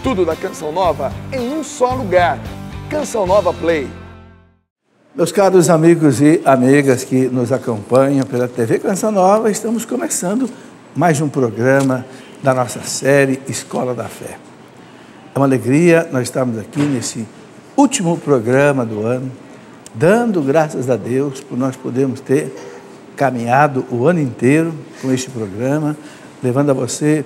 Tudo da Canção Nova em um só lugar. Canção Nova Play. Meus caros amigos e amigas que nos acompanham pela TV Canção Nova, estamos começando mais um programa da nossa série Escola da Fé. É uma alegria nós estarmos aqui nesse último programa do ano, dando graças a Deus por nós podermos ter caminhado o ano inteiro com este programa, levando a você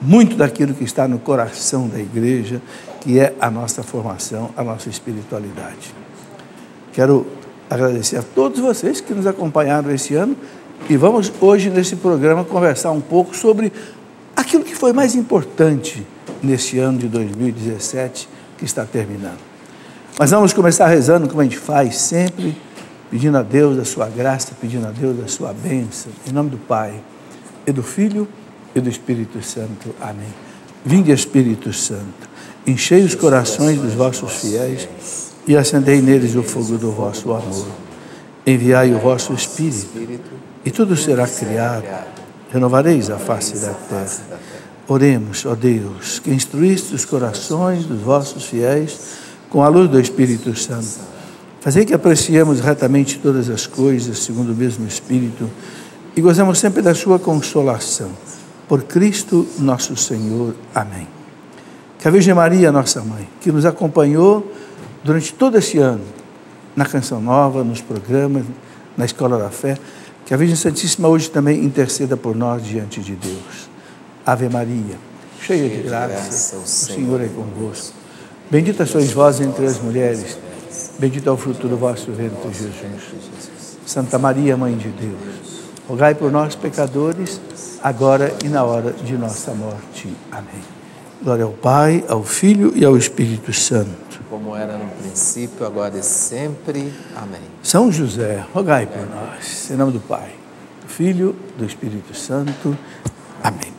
muito daquilo que está no coração da igreja, que é a nossa formação, a nossa espiritualidade. Quero agradecer a todos vocês que nos acompanharam esse ano e vamos hoje nesse programa conversar um pouco sobre aquilo que foi mais importante nesse ano de 2017 que está terminando. Mas vamos começar rezando como a gente faz sempre, pedindo a Deus a sua graça, pedindo a Deus a sua bênção, em nome do Pai e do Filho e do Espírito Santo. Amém. Vinde, Espírito Santo, enchei os corações dos vossos fiéis e acendei neles o fogo do vosso amor. Enviai o vosso Espírito e tudo será criado. Renovareis a face da terra. Oremos, ó Deus, que instruíste os corações dos vossos fiéis com a luz do Espírito Santo. Fazei que apreciemos retamente todas as coisas segundo o mesmo Espírito e gozemos sempre da sua consolação. Por Cristo nosso Senhor. Amém. Que a Virgem Maria, nossa Mãe, que nos acompanhou durante todo esse ano, na Canção Nova, nos programas, na Escola da Fé, que a Virgem Santíssima hoje também interceda por nós diante de Deus. Ave Maria, cheia de graça, o Senhor é convosco. Bendita sois vós entre as mulheres, bendito é o fruto do vosso ventre, Jesus. Santa Maria, Mãe de Deus, rogai por nós, pecadores, agora e na hora de nossa morte. Amém. Glória ao Pai, ao Filho e ao Espírito Santo. Como era no princípio, agora e sempre. Amém. São José, rogai por nós. Em nome do Pai, do Filho, do Espírito Santo. Amém.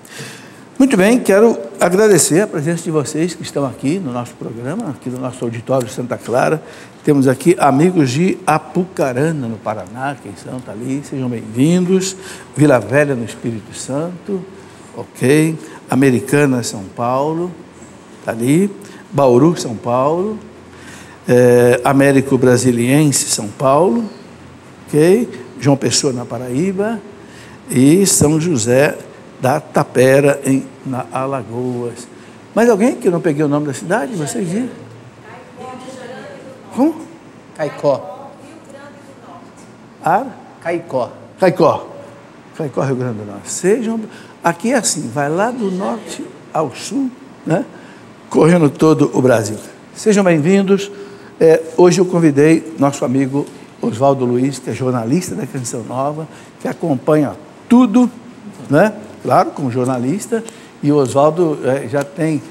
Muito bem, quero agradecer a presença de vocês que estão aqui no nosso programa, aqui no nosso auditório Santa Clara. Temos aqui amigos de Apucarana, no Paraná, quem são, está ali, sejam bem-vindos. Vila Velha, no Espírito Santo, ok. Americana, São Paulo, está ali. Bauru, São Paulo. Américo Brasiliense, São Paulo, ok. João Pessoa, na Paraíba. E São José da Tapera, na Alagoas. Mais alguém que eu não peguei o nome da cidade? Vocês viram? Como? Caicó. Caicó. Caicó. Caicó, Rio Grande do Norte. Sejam... Aqui é assim, vai lá do norte ao sul, né? Correndo todo o Brasil. Sejam bem-vindos. Hoje eu convidei nosso amigo Oswaldo Luiz, que é jornalista da Canção Nova, que acompanha tudo, né? Claro, como jornalista, e o Oswaldo já tem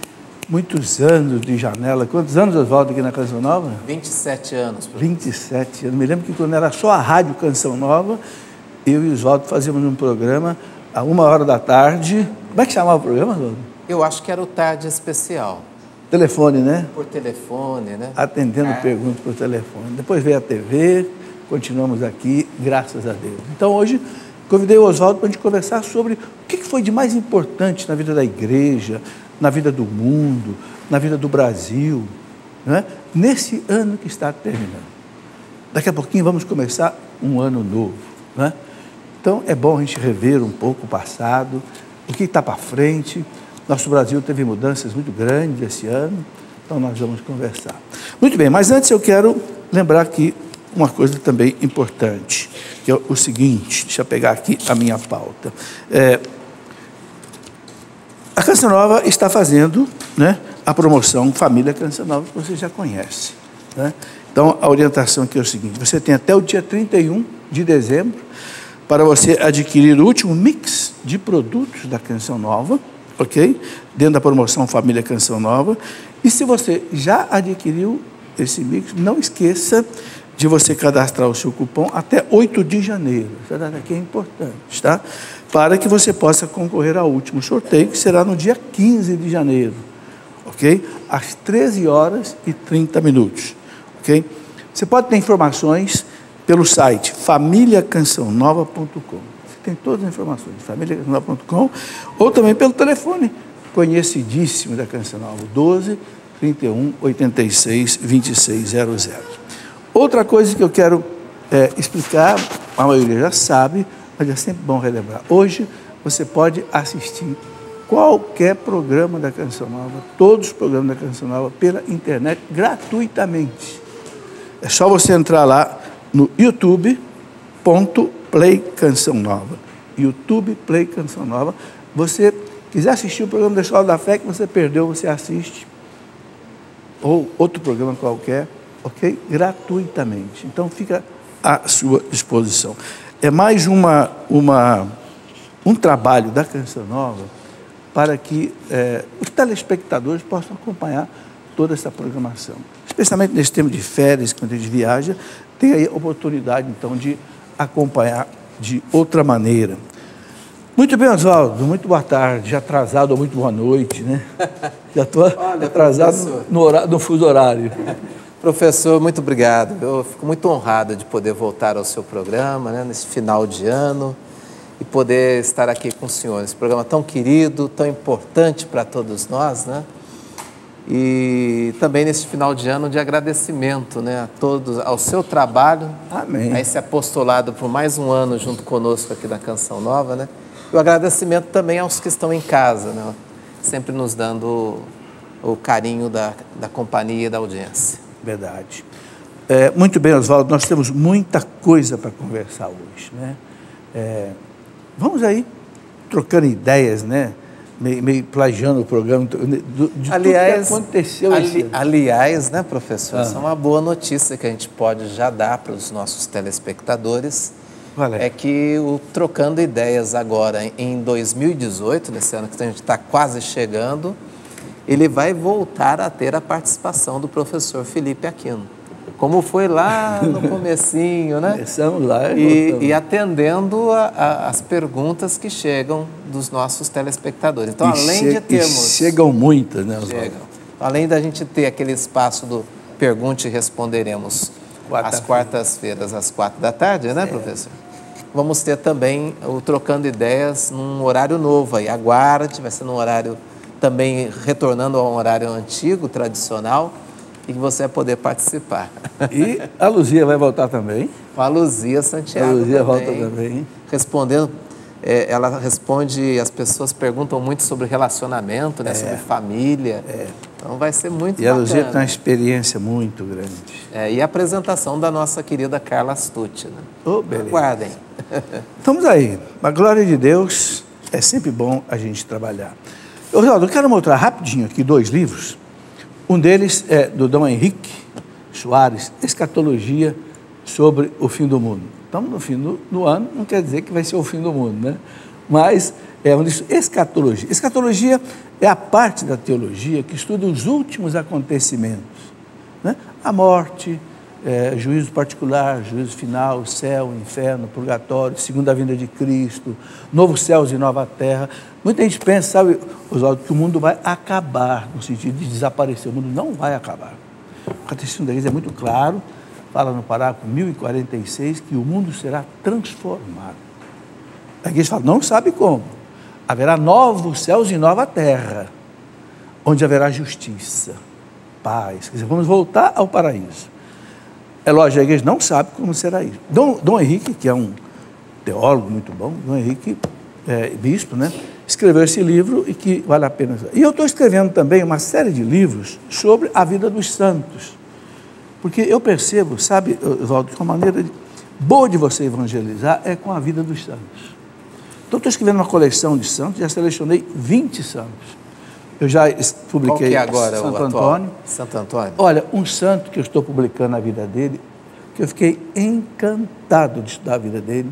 muitos anos de janela. Quantos anos, Oswaldo, aqui na Canção Nova? 27 anos. 27 anos. Me lembro que quando era só a Rádio Canção Nova, eu e o Oswaldo fazíamos um programa a 1h da tarde. Como é que chamava o programa, Oswaldo? Eu acho que era o Tarde Especial. Telefone, né? Por telefone, né? Atendendo perguntas por telefone. Depois veio a TV, continuamos aqui, graças a Deus. Então, hoje, convidei o Oswaldo para a gente conversar sobre o que foi de mais importante na vida da igreja, na vida do mundo, na vida do Brasil, né? Nesse ano que está terminando. Daqui a pouquinho vamos começar um ano novo, né? Então, é bom a gente rever um pouco o passado, o que está para frente. Nosso Brasil teve mudanças muito grandes esse ano, então nós vamos conversar. Muito bem, mas antes eu quero lembrar aqui uma coisa também importante, que é o seguinte, deixa eu pegar aqui a minha pauta. A Canção Nova está fazendo, né, a promoção Família Canção Nova, que você já conhece, né? Então, a orientação aqui é o seguinte, você tem até o dia 31 de dezembro para você adquirir o último mix de produtos da Canção Nova, ok? Dentro da promoção Família Canção Nova. E se você já adquiriu esse mix, não esqueça de você cadastrar o seu cupom até 8 de janeiro. Essa data aqui é importante, tá? Para que você possa concorrer ao último sorteio, que será no dia 15 de janeiro, ok? Às 13h30, ok? Você pode ter informações pelo site familiacançãonova.com. Você tem todas as informações, familiacançãonova.com, ou também pelo telefone conhecidíssimo da Canção Nova, 12 31 86 2600. Outra coisa que eu quero explicar, a maioria já sabe, mas é sempre bom relembrar. Hoje você pode assistir qualquer programa da Canção Nova, todos os programas da Canção Nova, pela internet, gratuitamente. É só você entrar lá no YouTube.play Canção Nova. YouTube Play Canção Nova. Você quiser assistir o programa da Escola da Fé que você perdeu, você assiste. Ou outro programa qualquer, ok? Gratuitamente. Então fica à sua disposição. É mais um trabalho da Canção Nova para que os telespectadores possam acompanhar toda essa programação. Especialmente nesse tempo de férias, quando a gente viaja, tem aí a oportunidade, então, de acompanhar de outra maneira. Muito bem, Oswaldo, muito boa tarde, já atrasado ou muito boa noite, né? Já estou atrasado no fuso horário. Professor, muito obrigado. Eu fico muito honrado de poder voltar ao seu programa, né, nesse final de ano, e poder estar aqui com o senhor. Esse programa tão querido, tão importante para todos nós, né? E também nesse final de ano de agradecimento, né, a todos, ao seu trabalho. Amém. A esse apostolado por mais um ano junto conosco aqui na Canção Nova, né? E o agradecimento também aos que estão em casa, né? Sempre nos dando o carinho da companhia e da audiência. Verdade. Muito bem, Oswaldo, nós temos muita coisa para conversar hoje, né? Vamos aí, trocando ideias, né? Meio plagiando o programa, de aliás, tudo que aconteceu. Aliás, né, professor, isso é uma boa notícia que a gente pode já dar para os nossos telespectadores. É que o Trocando Ideias agora, em 2018, nesse ano que a gente está quase chegando, ele vai voltar a ter a participação do professor Felipe Aquino. Como foi lá no comecinho, né? Começamos lá e atendendo as perguntas que chegam dos nossos telespectadores. Então, além de termos... chegam muitas, né? Chegam. Além da gente ter aquele espaço do Pergunte e Responderemos às quartas-feiras, às 4h, né, professor? Vamos ter também o Trocando Ideias num horário novo aí. Aguarde, vai ser num horário também retornando ao horário antigo, tradicional, e que você vai poder participar. E a Luzia vai voltar também? A Luzia Santiago. A Luzia também, volta também. Respondendo, ela responde, as pessoas perguntam muito sobre relacionamento, né, sobre família. Então vai ser muito bacana. E a Luzia tem uma experiência muito grande. E a apresentação da nossa querida Carla Astucci, né? Oh, beleza. Aguardem. Estamos aí. A glória de Deus, é sempre bom a gente trabalhar. Oswaldo, eu quero mostrar rapidinho aqui 2 livros. Um deles é do Dom Henrique Soares, Escatologia sobre o fim do mundo. Estamos no fim do ano, não quer dizer que vai ser o fim do mundo, né? Mas é um livro, Escatologia. Escatologia é a parte da teologia que estuda os últimos acontecimentos, né? A morte, juízo particular, juízo final, céu, inferno, purgatório, segunda vinda de Cristo, novos céus e nova terra. Muita gente pensa, sabe, Oswaldo, que o mundo vai acabar, no sentido de desaparecer. O mundo não vai acabar. O Catecismo da Igreja é muito claro, fala no parágrafo 1046 que o mundo será transformado. A Igreja fala, não sabe como. Haverá novos céus e nova terra, onde haverá justiça, paz. Quer dizer, vamos voltar ao paraíso. É lógico, a Igreja não sabe como será isso. Dom Henrique, que é um teólogo muito bom, Dom Henrique, bispo, né, escreveu esse livro e que vale a pena. E eu estou escrevendo também uma série de livros sobre a vida dos santos. Porque eu percebo, sabe, Oswaldo, que uma maneira boa de você evangelizar é com a vida dos santos. Então, estou escrevendo uma coleção de santos, já selecionei 20 santos. Eu já publiquei. Qual que é agora Santo o atual? Antônio. Santo Antônio. Olha, um santo que eu estou publicando a vida dele, que eu fiquei encantado de estudar a vida dele,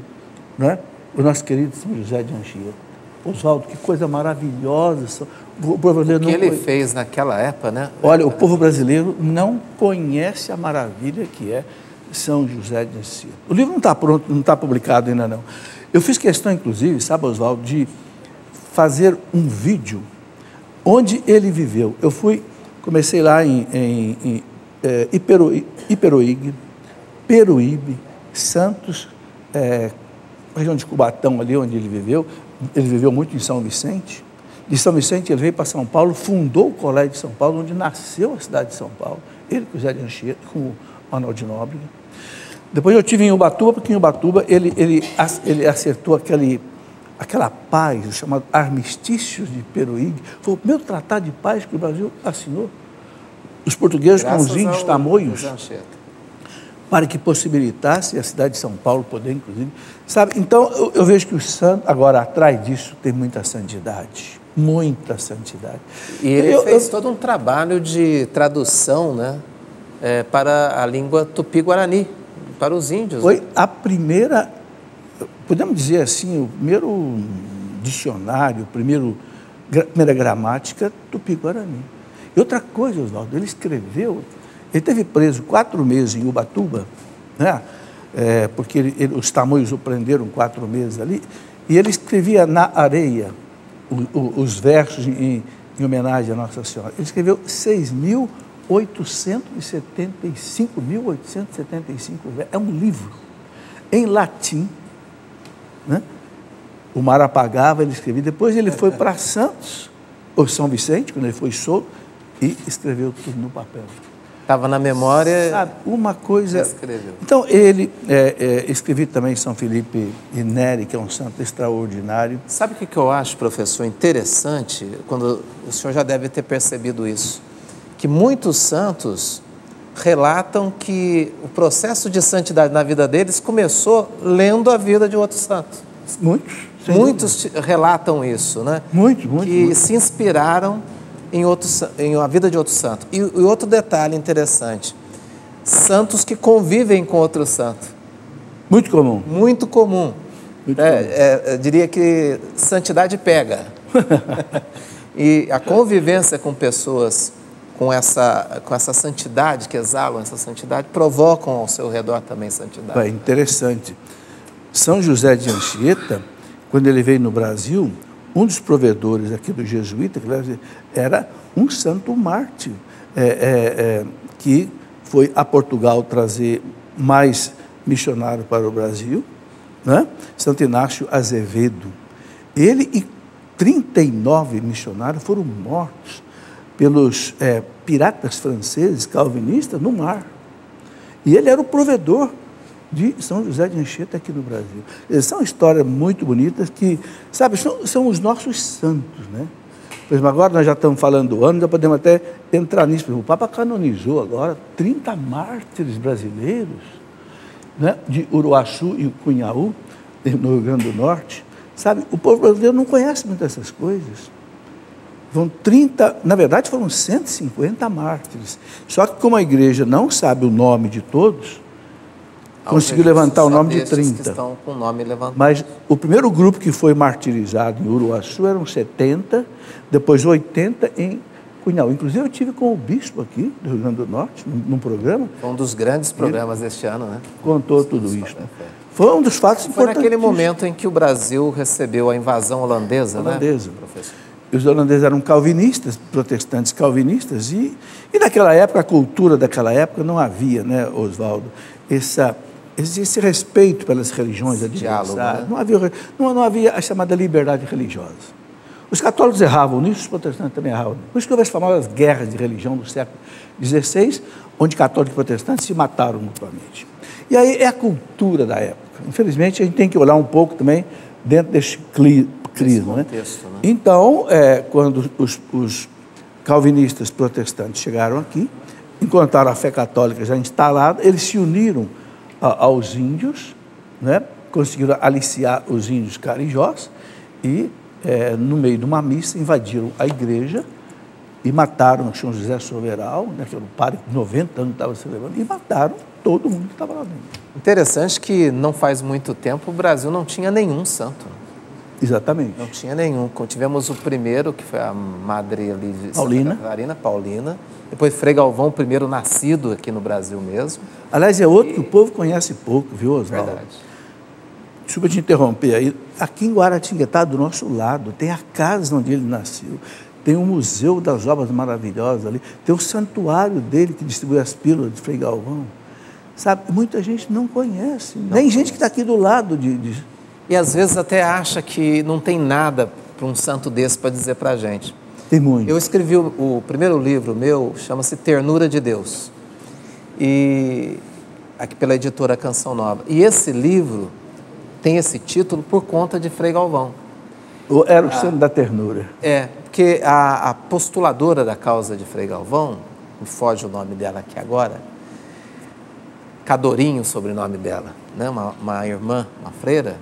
né? O nosso querido São José de Anchieta. Oswaldo, que coisa maravilhosa. O povo brasileiro o que ele fez naquela época, né? Olha, o povo brasileiro não conhece a maravilha que é São José de Anchieta. O livro não está pronto, não está publicado ainda não. Eu fiz questão, inclusive, sabe, Oswaldo, de fazer um vídeo onde ele viveu. Eu comecei lá em Iperoig, Peruíbe, Santos, região de Cubatão ali onde ele viveu muito em São Vicente, de São Vicente, ele veio para São Paulo, fundou o Colégio de São Paulo, onde nasceu a cidade de São Paulo, ele com o José de Anchieta, com o Manuel de Nóbrega. Depois eu estive em Ubatuba, porque em Ubatuba ele acertou aquela paz, chamado Armistícios de Peruíbe. Foi o primeiro tratado de paz que o Brasil assinou. Os portugueses com os índios tamoios, para que possibilitasse a cidade de São Paulo poder, inclusive. Sabe? Então, eu vejo que o santo, agora, atrás disso, tem muita santidade. Muita santidade. E ele fez todo um trabalho de tradução, né, para a língua tupi-guarani, para os índios. Foi a primeira, podemos dizer assim, o primeiro dicionário, primeira gramática tupi-guarani. E outra coisa, Oswaldo, ele escreveu, ele esteve preso 4 meses em Ubatuba, né? Porque os tamoios o prenderam 4 meses ali, e ele escrevia na areia os versos em homenagem à Nossa Senhora. Ele escreveu 6.875 versos. É um livro em latim, né? O mar apagava, ele escrevia. Depois ele foi para Santos, ou São Vicente, quando ele foi solto, e escreveu tudo no papel. Estava na memória. Sabe, uma coisa. Escreveu. Então, ele escrevi também São Felipe Neri, que é um santo extraordinário. Sabe o que eu acho, professor, interessante? Quando o senhor já deve ter percebido isso, que muitos santos relatam que o processo de santidade na vida deles começou lendo a vida de outros santos. Muitos relatam isso, né? Que se inspiraram em a vida de outro santo. E outro detalhe interessante, santos que convivem com outro santo. Muito comum. Muito comum. Eu diria que santidade pega. E a convivência com pessoas com essa santidade, que exalam essa santidade, provocam ao seu redor também santidade. É interessante. São José de Anchieta, quando ele veio no Brasil, um dos provedores aqui do jesuíta, era um santo mártir, que foi a Portugal trazer mais missionário para o Brasil, né? Santo Inácio Azevedo. Ele e 39 missionários foram mortos pelos piratas franceses, calvinistas, no mar. E ele era o provedor de São José de Anchieta aqui no Brasil. São histórias muito bonitas que, sabe, são os nossos santos, né? Por exemplo, agora nós já estamos falando do ano, já podemos até entrar nisso. O Papa canonizou agora 30 mártires brasileiros, né? De Uruaçu e Cunhaú, no Rio Grande do Norte. Sabe, o povo brasileiro não conhece muito essas coisas. Vão 30, na verdade foram 150 mártires. Só que como a igreja não sabe o nome de todos, conseguiu levantar o nome de 30. Que estão com o nome levantado. Mas o primeiro grupo que foi martirizado em Uruaçu eram 70, depois 80 em Cunhaú. Inclusive eu estive com o bispo aqui do Rio Grande do Norte, num programa. Foi um dos grandes programas deste ano, né? Contou tudo isso. Foi um dos fatos importantes. Foi naquele momento em que o Brasil recebeu a invasão holandesa, né, professor? Os holandeses eram calvinistas, protestantes calvinistas, e naquela época, a cultura daquela época, não havia, né, Oswaldo, esse respeito pelas religiões adversárias, né? não havia a chamada liberdade religiosa. Os católicos erravam nisso, os protestantes também erravam. Por isso que houve as famosas guerras de religião do século XVI, onde católicos e protestantes se mataram mutuamente. E aí é a cultura da época. Infelizmente, a gente tem que olhar um pouco também dentro desse crisma, né? Então, quando os calvinistas protestantes chegaram aqui, encontraram a fé católica já instalada, eles se uniram aos índios, né? Conseguiram aliciar os índios carijós e, no meio de uma missa, invadiram a igreja e mataram o São José Soberal, né, que era um padre de 90 anos estava celebrando, e mataram todo mundo que estava lá dentro. Interessante que não faz muito tempo o Brasil não tinha nenhum santo. Exatamente. Não tinha nenhum. Tivemos o primeiro, que foi a Madre ali de Paulina. Santa Catarina, Paulina. Depois Frei Galvão, o primeiro nascido aqui no Brasil mesmo. Aliás, é outro que o povo conhece pouco, viu, Oswaldo? Verdade. Desculpa te interromper aí. Aqui em Guaratinguetá, do nosso lado, tem a casa onde ele nasceu. Tem o Museu das Obras Maravilhosas ali. Tem o santuário dele que distribui as pílulas de Frei Galvão. Sabe, muita gente não conhece. Nem gente que está aqui do lado de... E às vezes até acha que não tem nada para um santo desse para dizer para a gente? Tem muito. Eu escrevi o primeiro livro meu, chama-se Ternura de Deus, e aqui pela editora Canção Nova. E esse livro tem esse título por conta de Frei Galvão. Era o santo da ternura. Porque a postuladora da causa de Frei Galvão, me foge o nome dela aqui agora, Cadorinho, o sobrenome dela, né? Uma irmã, uma freira,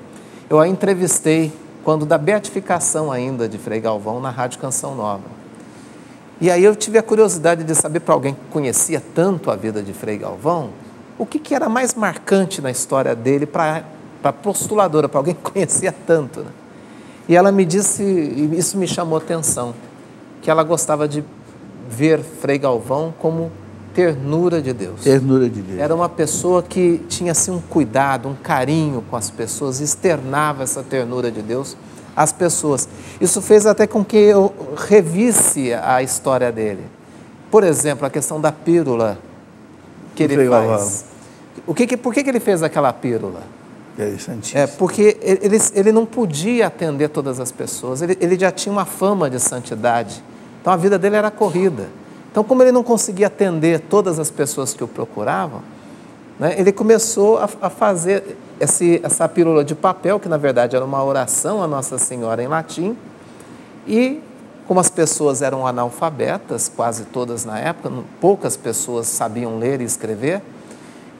eu a entrevistei quando da beatificação ainda de Frei Galvão na Rádio Canção Nova. E aí eu tive a curiosidade de saber, para alguém que conhecia tanto a vida de Frei Galvão, o que era mais marcante na história dele para a postuladora, para alguém que conhecia tanto, né? E ela me disse, e isso me chamou a atenção, que ela gostava de ver Frei Galvão como ternura de Deus. Ternura de Deus. Era uma pessoa que tinha assim, um cuidado, um carinho com as pessoas, externava essa ternura de Deus às pessoas. Isso fez até com que eu revisse a história dele. Por exemplo, a questão da pílula que ele faz. Por que ele fez aquela pílula? Porque ele não podia atender todas as pessoas, ele já tinha uma fama de santidade, então a vida dele era corrida. Então, como ele não conseguia atender todas as pessoas que o procuravam, né, ele começou a fazer essa pílula de papel, que na verdade era uma oração a Nossa Senhora em latim, e como as pessoas eram analfabetas, quase todas na época, poucas pessoas sabiam ler e escrever,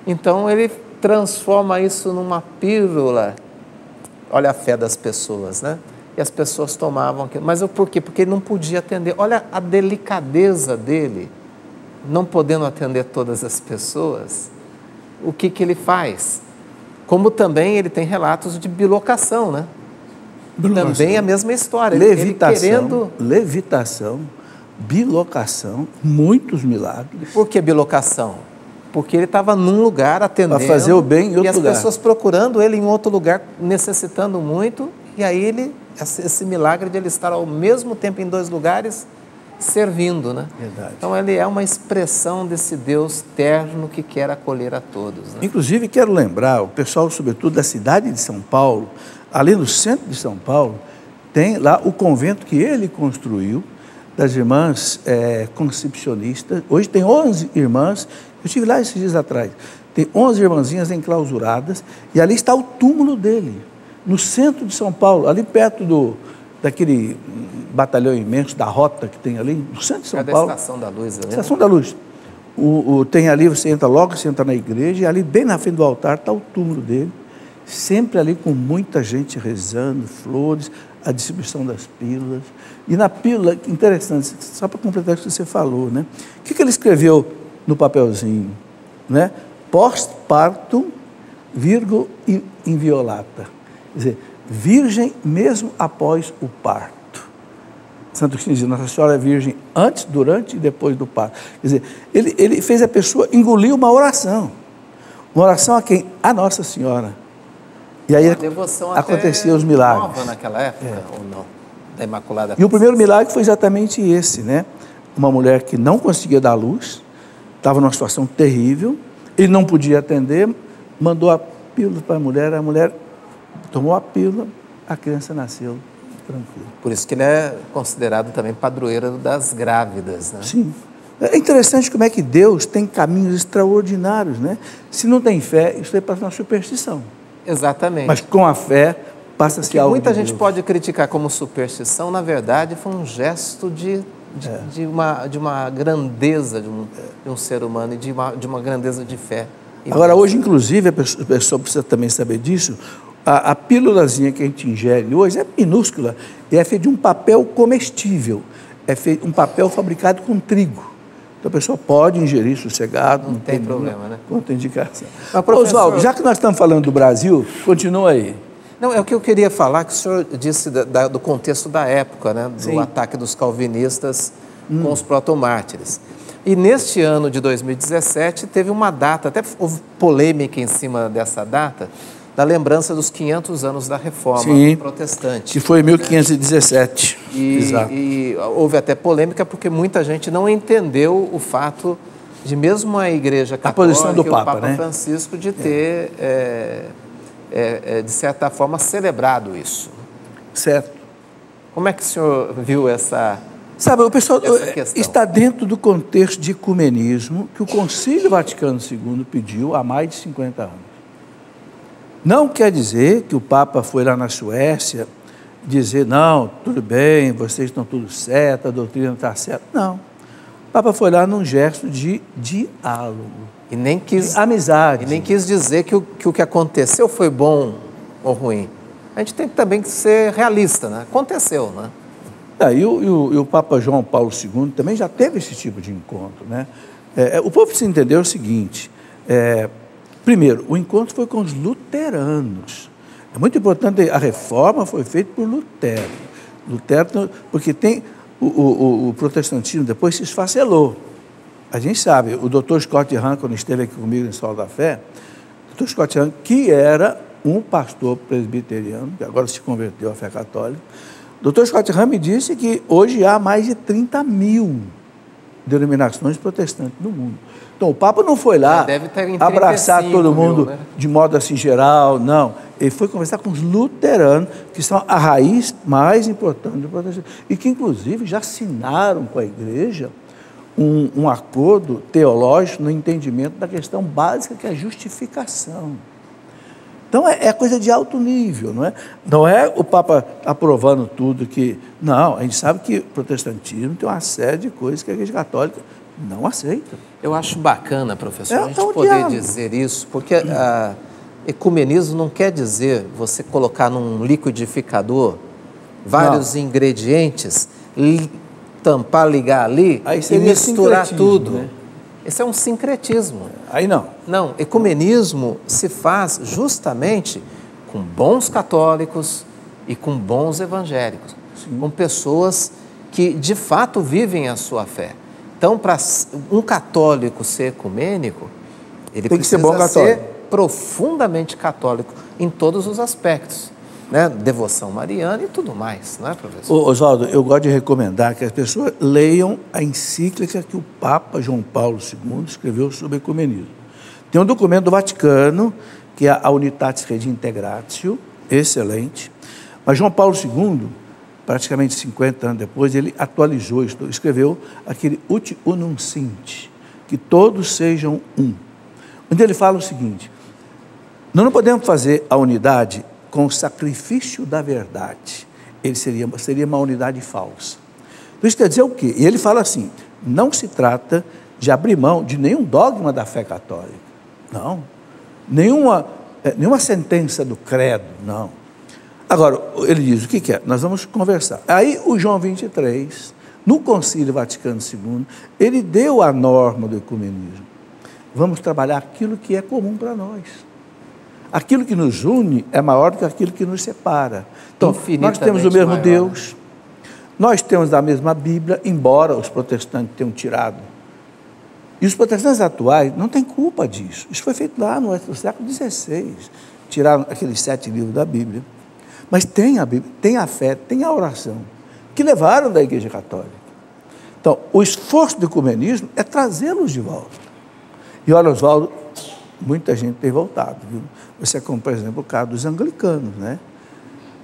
então ele transforma isso numa pílula. Olha a fé das pessoas, né? E as pessoas tomavam aquilo. Mas por quê? Porque ele não podia atender. Olha a delicadeza dele, não podendo atender todas as pessoas. O que ele faz? Como também ele tem relatos de bilocação, né? Bilocação. Também a mesma história. Levitação, bilocação, muitos milagres. Por que bilocação? Porque ele estava num lugar atendendo. Para fazer o bem em outro lugar. E as pessoas procurando ele em outro lugar, necessitando muito. E aí esse milagre de ele estar ao mesmo tempo em dois lugares, servindo, né? Verdade. Então ele é uma expressão desse Deus terno que quer acolher a todos, né? Inclusive, quero lembrar, o pessoal, sobretudo da cidade de São Paulo, ali no centro de São Paulo, tem lá o convento que ele construiu, das irmãs concepcionistas. Hoje tem 11 irmãs. Eu estive lá esses dias atrás. Tem 11 irmãzinhas enclausuradas e ali está o túmulo dele, no centro de São Paulo, ali perto daquele batalhão imenso da Rota que tem ali, no centro de São Paulo. Da Estação da Luz. Ali, Estação da Luz. Tem ali, você entra logo, você entra na igreja, e ali bem na frente do altar está o túmulo dele, sempre ali com muita gente rezando, flores, a distribuição das pílulas. E na pílula, interessante, só para completar o que você falou, né? O que ele escreveu no papelzinho, né? Post-partum, virgo inviolata. Quer dizer, virgem mesmo após o parto. Santo Agostinho diz, Nossa Senhora é virgem antes, durante e depois do parto. Quer dizer, ele fez a pessoa engolir uma oração. Uma oração a quem? A Nossa Senhora. E aí aconteciam os milagres. Nova naquela época, ou não? Da Imaculada. E o primeiro milagre foi exatamente esse, né? Uma mulher que não conseguia dar luz, estava numa situação terrível, ele não podia atender, mandou a pílula para a mulher tomou a pílula, a criança nasceu tranquila. Por isso que ele é considerado também padroeiro das grávidas, né? Sim. É interessante como é que Deus tem caminhos extraordinários, né? Se não tem fé, isso aí passa uma superstição. Exatamente. Mas com a fé, passa-se algo. Muita gente pode criticar como superstição, na verdade, foi um gesto de uma grandeza de um ser humano e de uma grandeza de fé. Agora, hoje, inclusive, a pessoa precisa também saber disso, a pílulazinha que a gente ingere hoje é minúscula e é feita de um papel comestível, é feito um papel fabricado com trigo. Então a pessoa pode ingerir sossegado. Não tem problema, né? Contraindicação. Professor... Oswaldo, já que nós estamos falando do Brasil, continua aí. Não, é o que eu queria falar, que o senhor disse do contexto da época, né? Do Sim. ataque dos calvinistas com os protomártires. E neste ano de 2017 teve uma data, até houve polêmica em cima dessa data, da lembrança dos 500 anos da Reforma Protestante. Que foi em 1517. Exato. E houve até polêmica porque muita gente não entendeu o fato de mesmo a Igreja Católica, a posição do Papa, o Papa Francisco, de ter, de certa forma, celebrado isso. Certo. Como é que o senhor viu essa... Sabe, o pessoal está dentro do contexto de ecumenismo que o Concílio Vaticano II pediu há mais de 50 anos. Não quer dizer que o Papa foi lá na Suécia dizer, não, tudo bem, vocês estão tudo certo, a doutrina está certa. Não. O Papa foi lá num gesto de diálogo, e nem quis, de amizade. E nem quis dizer que o que aconteceu foi bom ou ruim. A gente tem também que ser realista, né? Aconteceu, né? E o Papa João Paulo II também já teve esse tipo de encontro, né? O povo precisa entender o seguinte, primeiro, o encontro foi com os luteranos. É muito importante, a reforma foi feita por Lutero. Lutero, porque tem o protestantismo depois se esfacelou. A gente sabe, o Dr. Scott Hahn, quando esteve aqui comigo em Escola da Fé, o Dr. Scott Hahn, que era um pastor presbiteriano, que agora se converteu à fé católica, o Dr. Scott Hahn me disse que hoje há mais de 30 mil denominações protestantes no mundo. Então, o Papa não foi lá abraçar todo mundo né? De modo assim geral, não. Ele foi conversar com os luteranos, que são a raiz mais importante do protestantismo, e que, inclusive, já assinaram com a Igreja um acordo teológico no entendimento da questão básica, que é a justificação. Então, é coisa de alto nível, não é? Não é o Papa aprovando tudo que... Não, a gente sabe que o protestantismo tem uma série de coisas que a Igreja Católica não aceita. Eu acho bacana, professor, a gente poder dizer isso, porque ecumenismo não quer dizer você colocar num liquidificador vários ingredientes, tampar, ligar ali e misturar tudo. Né? Esse é um sincretismo. Aí não. Não, ecumenismo se faz justamente com bons católicos e com bons evangélicos, com pessoas que de fato vivem a sua fé. Então, para um católico ser ecumênico, ele tem que ser bom católico, ser profundamente católico em todos os aspectos, né? Devoção mariana e tudo mais, não é, professor? Oswaldo, eu gosto de recomendar que as pessoas leiam a encíclica que o Papa João Paulo II escreveu sobre ecumenismo. Tem um documento do Vaticano, que é a Unitatis Redintegratio, excelente, mas João Paulo II, praticamente 50 anos depois, ele atualizou, escreveu aquele Ut Unum Sint, que todos sejam um, onde ele fala o seguinte: nós não podemos fazer a unidade com o sacrifício da verdade, ele seria uma unidade falsa. Então, isso quer dizer o quê? E ele fala assim, não se trata de abrir mão de nenhum dogma da fé católica, não, nenhuma sentença do credo, não. Agora, ele diz, o que é? Nós vamos conversar. Aí, o João 23, no Concílio Vaticano II, ele deu a norma do ecumenismo. Vamos trabalhar aquilo que é comum para nós. Aquilo que nos une é maior do que aquilo que nos separa. Então, nós temos o mesmo Deus, nós temos a mesma Bíblia, embora os protestantes tenham tirado. E os protestantes atuais não têm culpa disso. Isso foi feito lá no século XVI. Tiraram aqueles 7 livros da Bíblia. Mas tem a Bíblia, tem a fé, tem a oração, que levaram da Igreja Católica. Então, o esforço do ecumenismo é trazê-los de volta. E olha, Oswaldo, muita gente tem voltado, viu? Você acompanha, por exemplo, o caso dos anglicanos, né?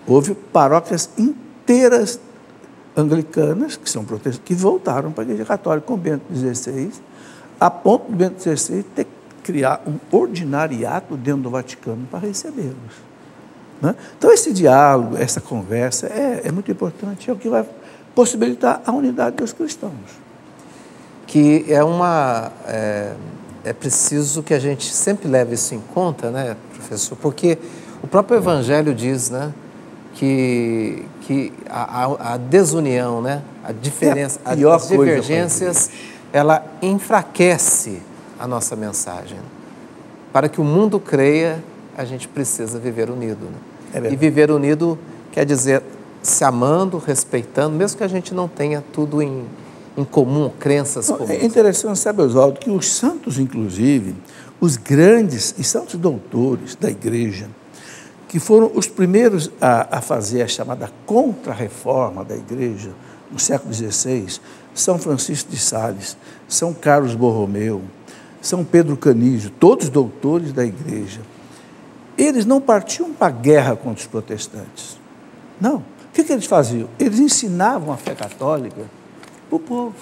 Houve paróquias inteiras anglicanas, que são protestantes, que voltaram para a Igreja Católica com Bento XVI, a ponto de Bento XVI ter que criar um ordinariato dentro do Vaticano para recebê-los. Então, esse diálogo, essa conversa é muito importante, é o que vai possibilitar a unidade dos cristãos. Que é preciso que a gente sempre leve isso em conta, né, professor? Porque o próprio Evangelho diz, né, que a desunião, né, a diferença, as divergências, ela enfraquece a nossa mensagem. Para que o mundo creia, a gente precisa viver unido, né? E viver unido quer dizer se amando, respeitando, mesmo que a gente não tenha tudo em comum, crenças comuns. É interessante, sabe, Oswaldo, que os santos, inclusive, os grandes e santos doutores da Igreja, que foram os primeiros a fazer a chamada contra-reforma da Igreja, no século XVI, São Francisco de Sales, São Carlos Borromeu, São Pedro Canísio, todos doutores da Igreja, eles não partiam para a guerra contra os protestantes. Não, O que eles faziam? Eles ensinavam a fé católica para o povo.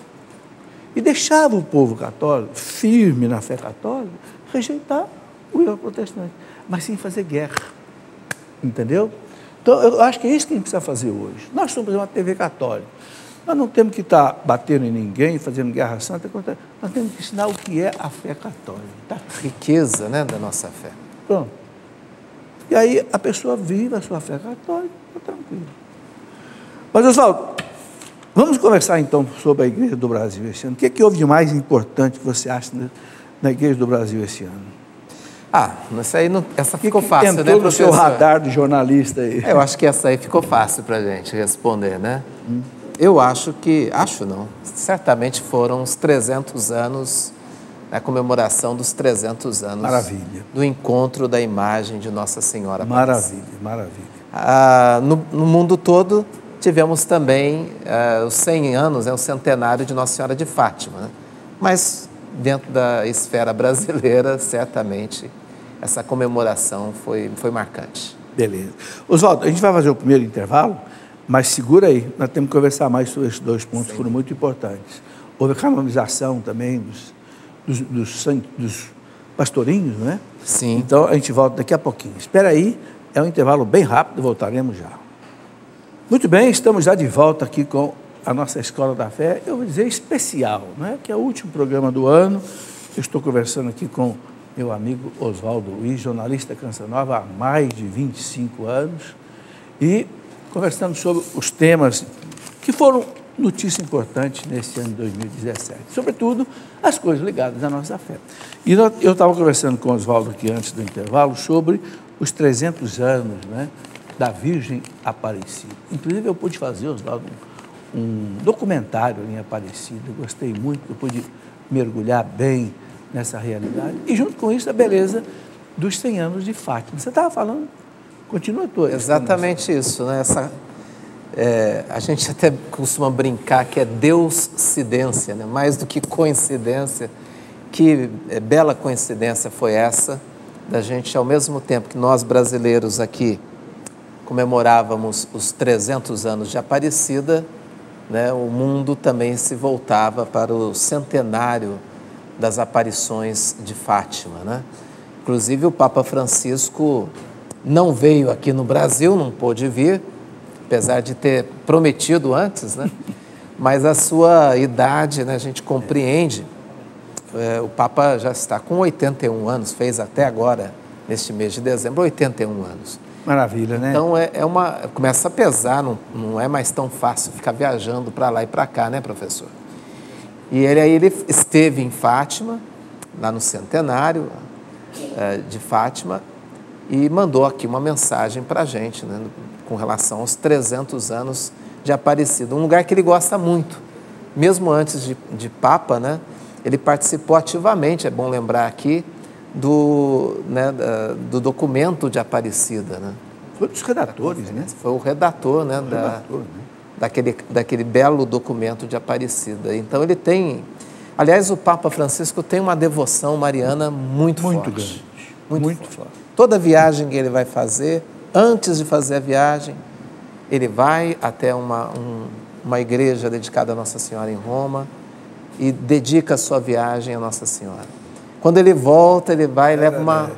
E deixavam o povo católico, firme na fé católica, rejeitar o erro protestante, mas sem fazer guerra. Entendeu? Então, eu acho que é isso que a gente precisa fazer hoje. Nós somos uma TV católica. Nós não temos que estar batendo em ninguém, fazendo guerra santa. Nós temos que ensinar o que é a fé católica. Tá? Riqueza, né, da nossa fé. Pronto. E aí a pessoa vive a sua fé católica, está tranquilo. Mas, Oswaldo, vamos conversar então sobre a Igreja do Brasil esse ano. O que houve de mais importante que você acha na Igreja do Brasil esse ano? Isso aí essa ficou fácil, né, professor? No seu radar do jornalista aí. Eu acho que essa aí ficou fácil para a gente responder, né? Eu acho não, certamente foram os 300 anos, a comemoração dos 300 anos. Maravilha. Do encontro da imagem de Nossa Senhora Aparecida. Maravilha. No mundo todo, tivemos também os 100 anos, o centenário de Nossa Senhora de Fátima, né? Mas dentro da esfera brasileira, certamente, essa comemoração foi marcante. Beleza. Oswaldo, a gente vai fazer o primeiro intervalo, mas segura aí, nós temos que conversar mais sobre esses dois pontos que foram muito importantes. Houve a canonização também dos pastorinhos, né? Sim. Então, a gente volta daqui a pouquinho. Espera aí, é um intervalo bem rápido, voltaremos já. Muito bem, estamos já de volta aqui com a nossa Escola da Fé, eu vou dizer especial, né? Que é o último programa do ano. Eu estou conversando aqui com meu amigo Oswaldo Luiz, jornalista Canção Nova há mais de 25 anos, e conversando sobre os temas que foram notícia importante nesse ano de 2017, sobretudo as coisas ligadas à nossa fé. E eu estava conversando com o Oswaldo aqui antes do intervalo sobre os 300 anos, né, da Virgem Aparecida. Inclusive eu pude fazer, Oswaldo, um documentário em Aparecida, eu gostei muito, eu pude mergulhar bem nessa realidade, e junto com isso a beleza dos 100 anos de Fátima. Você estava falando, continua tua. Exatamente isso, né? A gente até costuma brincar que é Deuscidência, né? Mais do que coincidência. Que bela coincidência foi essa, da gente, ao mesmo tempo que nós brasileiros aqui comemorávamos os 300 anos de Aparecida, né? O mundo também se voltava para o centenário das aparições de Fátima, né? Inclusive o Papa Francisco não veio aqui no Brasil, não pôde vir, apesar de ter prometido antes, né? Mas a sua idade, né, a gente compreende, o Papa já está com 81 anos, fez até agora, neste mês de dezembro, 81 anos. Maravilha, né? Então, começa a pesar, não é mais tão fácil ficar viajando para lá e para cá, né, professor? E ele esteve em Fátima, lá no centenário de Fátima, e mandou aqui uma mensagem para a gente, né, com relação aos 300 anos de Aparecida. Um lugar que ele gosta muito. Mesmo antes de Papa, né, ele participou ativamente, é bom lembrar aqui, do documento de Aparecida. Né? Foi dos redatores, né? Foi o redator, né, daquele belo documento de Aparecida. Então ele tem... Aliás, o Papa Francisco tem uma devoção mariana muito forte. Grande. Muito forte. Toda viagem que ele vai fazer, antes de fazer a viagem, ele vai até uma igreja dedicada a Nossa Senhora em Roma e dedica a sua viagem a Nossa Senhora. Quando ele volta, ele vai e leva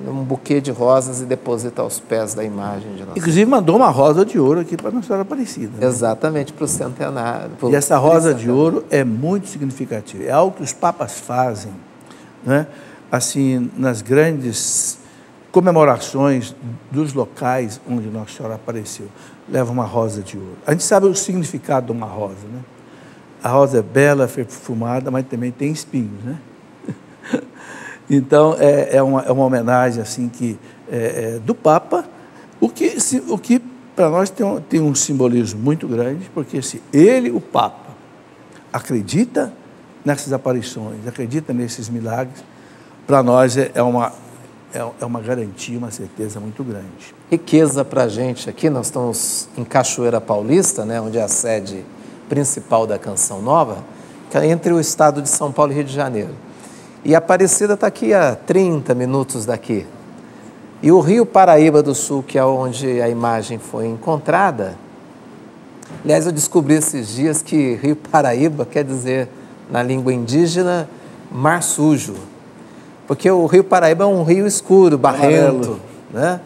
um buquê de rosas e deposita aos pés da imagem de Nossa Senhora. Inclusive mandou uma rosa de ouro aqui para Nossa Senhora Aparecida. Né? Exatamente, para o centenário. E essa rosa de ouro é muito significativa. É algo que os papas fazem, né? Assim, nas grandes comemorações dos locais onde Nossa Senhora apareceu. Leva uma rosa de ouro. A gente sabe o significado de uma rosa, né? A rosa é bela, perfumada, mas também tem espinhos, né? Então, é uma homenagem assim, do Papa, o que para nós tem um simbolismo muito grande, porque se ele, o Papa, acredita nessas aparições, acredita nesses milagres, para nós é uma garantia, uma certeza muito grande. Riqueza para a gente aqui, nós estamos em Cachoeira Paulista, né, onde é a sede principal da Canção Nova, que é entre o estado de São Paulo e Rio de Janeiro. E Aparecida está aqui a 30 minutos daqui. E o Rio Paraíba do Sul, que é onde a imagem foi encontrada, Aliás, eu descobri esses dias que Rio Paraíba quer dizer, na língua indígena, mar sujo. Porque o Rio Paraíba é um rio escuro, barrento, né?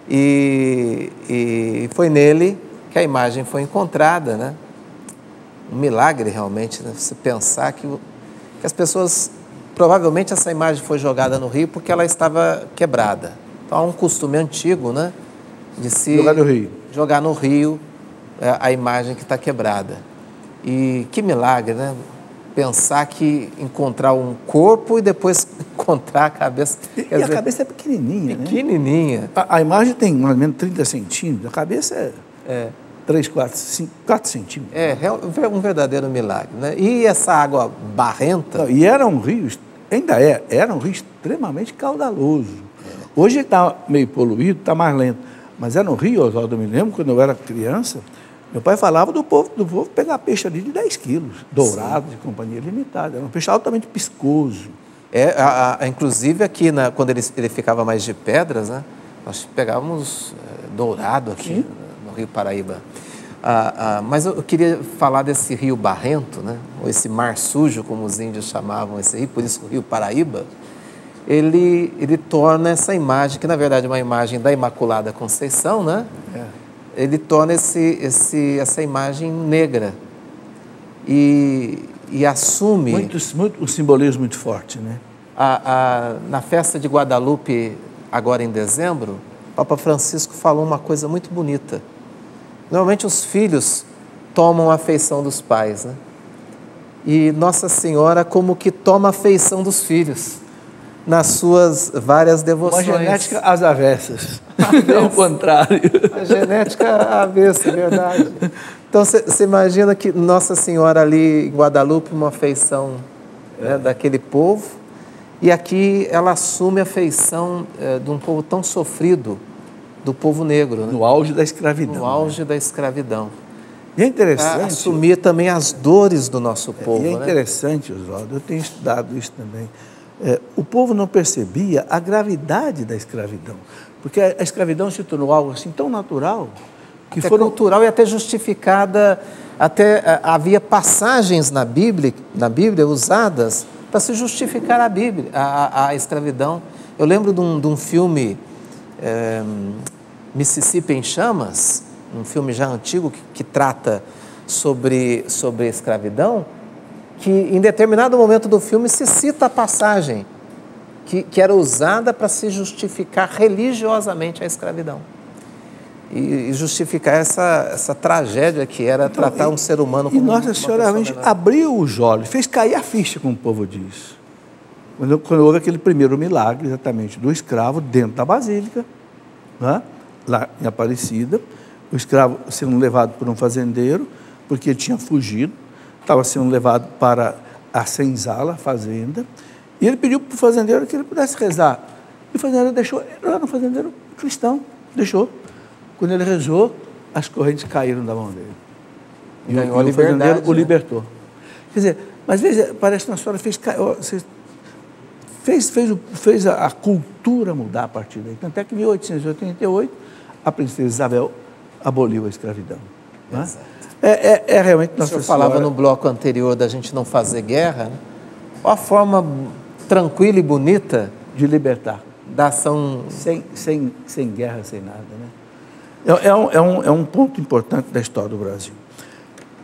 E foi nele que a imagem foi encontrada, né? Um milagre realmente, né? Você pensar que as pessoas... Provavelmente essa imagem foi jogada no rio porque ela estava quebrada. Então há um costume antigo, né? De se jogar no rio a imagem que está quebrada. E que milagre, né? Pensar que encontrar um corpo e depois encontrar a cabeça. E a cabeça é pequenininha, pequenininha. Né? A imagem tem mais ou menos 30 centímetros, a cabeça é 3, 4, 5, 4 centímetros. É um verdadeiro milagre, né? E essa água barrenta... E era um rio, era um rio extremamente caudaloso. Hoje ele está meio poluído, está mais lento. Mas era um rio, Oswaldo, eu me lembro, quando eu era criança, meu pai falava do povo pegar peixe ali de 10 quilos, dourado, de companhia limitada. Era um peixe altamente viscoso. Inclusive aqui, quando ele ficava mais de pedras, né, nós pegávamos dourado aqui no Rio Paraíba. Mas eu queria falar desse rio barrento, né, ou esse mar sujo, como os índios chamavam esse rio, por isso o Rio Paraíba. Ele torna essa imagem, que na verdade é uma imagem da Imaculada Conceição, né? Ele torna essa imagem negra e assume... Um simbolismo muito forte, né? Na festa de Guadalupe, agora em dezembro, Papa Francisco falou uma coisa muito bonita. Normalmente os filhos tomam a afeição dos pais, né? E Nossa Senhora como que toma a afeição dos filhos nas suas várias devoções. Uma genética às avessas, ao contrário. A genética avessa, é verdade. Então, você imagina que Nossa Senhora ali em Guadalupe, uma afeição né, daquele povo, e aqui ela assume a afeição de um povo tão sofrido, do povo negro. Né? No auge da escravidão. No auge da escravidão. E é interessante... assumir também as dores do nosso povo. E é interessante, Oswaldo, eu tenho estudado isso também. O povo não percebia a gravidade da escravidão, porque a escravidão se tornou algo assim tão natural que até cultural e até justificada, havia passagens na Bíblia usadas para se justificar a escravidão. Eu lembro de um filme, Mississippi em Chamas, um filme já antigo que trata sobre a escravidão, que em determinado momento do filme se cita a passagem que era usada para se justificar religiosamente a escravidão. E justificar essa tragédia que era tratar um ser humano como uma Nossa Senhora realmente abriu os olhos, fez cair a ficha, como o povo diz. Quando houve aquele primeiro milagre, exatamente, do escravo dentro da basílica, né? Lá em Aparecida, o escravo sendo levado por um fazendeiro, porque ele tinha fugido, estava sendo levado para a senzala, a fazenda, e ele pediu para o fazendeiro que ele pudesse rezar. E o fazendeiro deixou, lá no fazendeiro cristão, deixou. Quando ele rezou, as correntes caíram da mão dele. E ganhou a liberdade. O fazendeiro o libertou. Quer dizer, mas veja, parece que a senhora fez a cultura mudar a partir daí. Tanto é que em 1888, a princesa Isabel aboliu a escravidão. Né? Realmente Nossa Senhora... O senhor falava no bloco anterior da gente não fazer guerra, né? Olha a forma tranquila e bonita de libertar. Da ação... Sem guerra, sem nada, né? É um ponto importante da história do Brasil.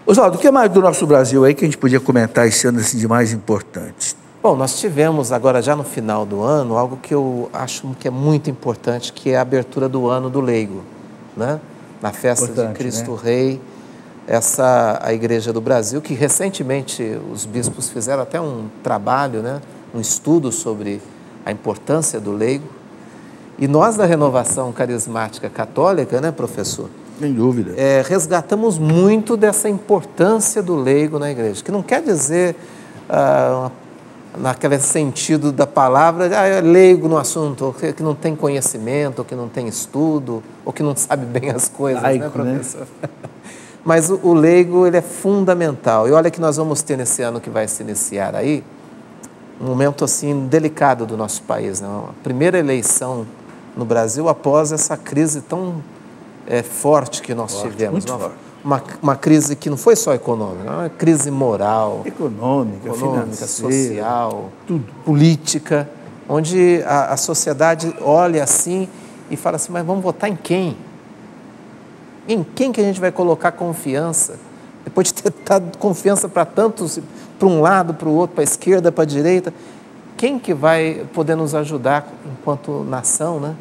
Oswaldo, o que mais do nosso Brasil aí que a gente podia comentar esse ano assim, de mais importante? Bom, nós tivemos agora já no final do ano algo que eu acho que é muito importante, que é a abertura do ano do leigo, né? Na festa de Cristo, né? Rei, a Igreja do Brasil, que recentemente os bispos fizeram até um trabalho, né? Um estudo sobre a importância do leigo. E nós da Renovação Carismática Católica, né, professor? Sem dúvida. Resgatamos muito dessa importância do leigo na igreja, que não quer dizer, naquele sentido da palavra, é leigo no assunto, ou que não tem conhecimento, ou que não tem estudo, ou que não sabe bem as coisas, laico, né, professor? Né? Mas o leigo, ele é fundamental. E olha que nós vamos ter nesse ano que vai se iniciar aí, um momento assim delicado do nosso país, né? A primeira eleição no Brasil após essa crise tão forte que nós tivemos. uma crise que não foi só econômica, uma crise moral, econômica, social, tudo, política, onde a sociedade olha assim e fala assim, mas vamos votar em quem? Em quem que a gente vai colocar confiança? Depois de ter dado confiança para tantos, para um lado, para o outro, para a esquerda, para a direita, quem que vai poder nos ajudar enquanto nação, né?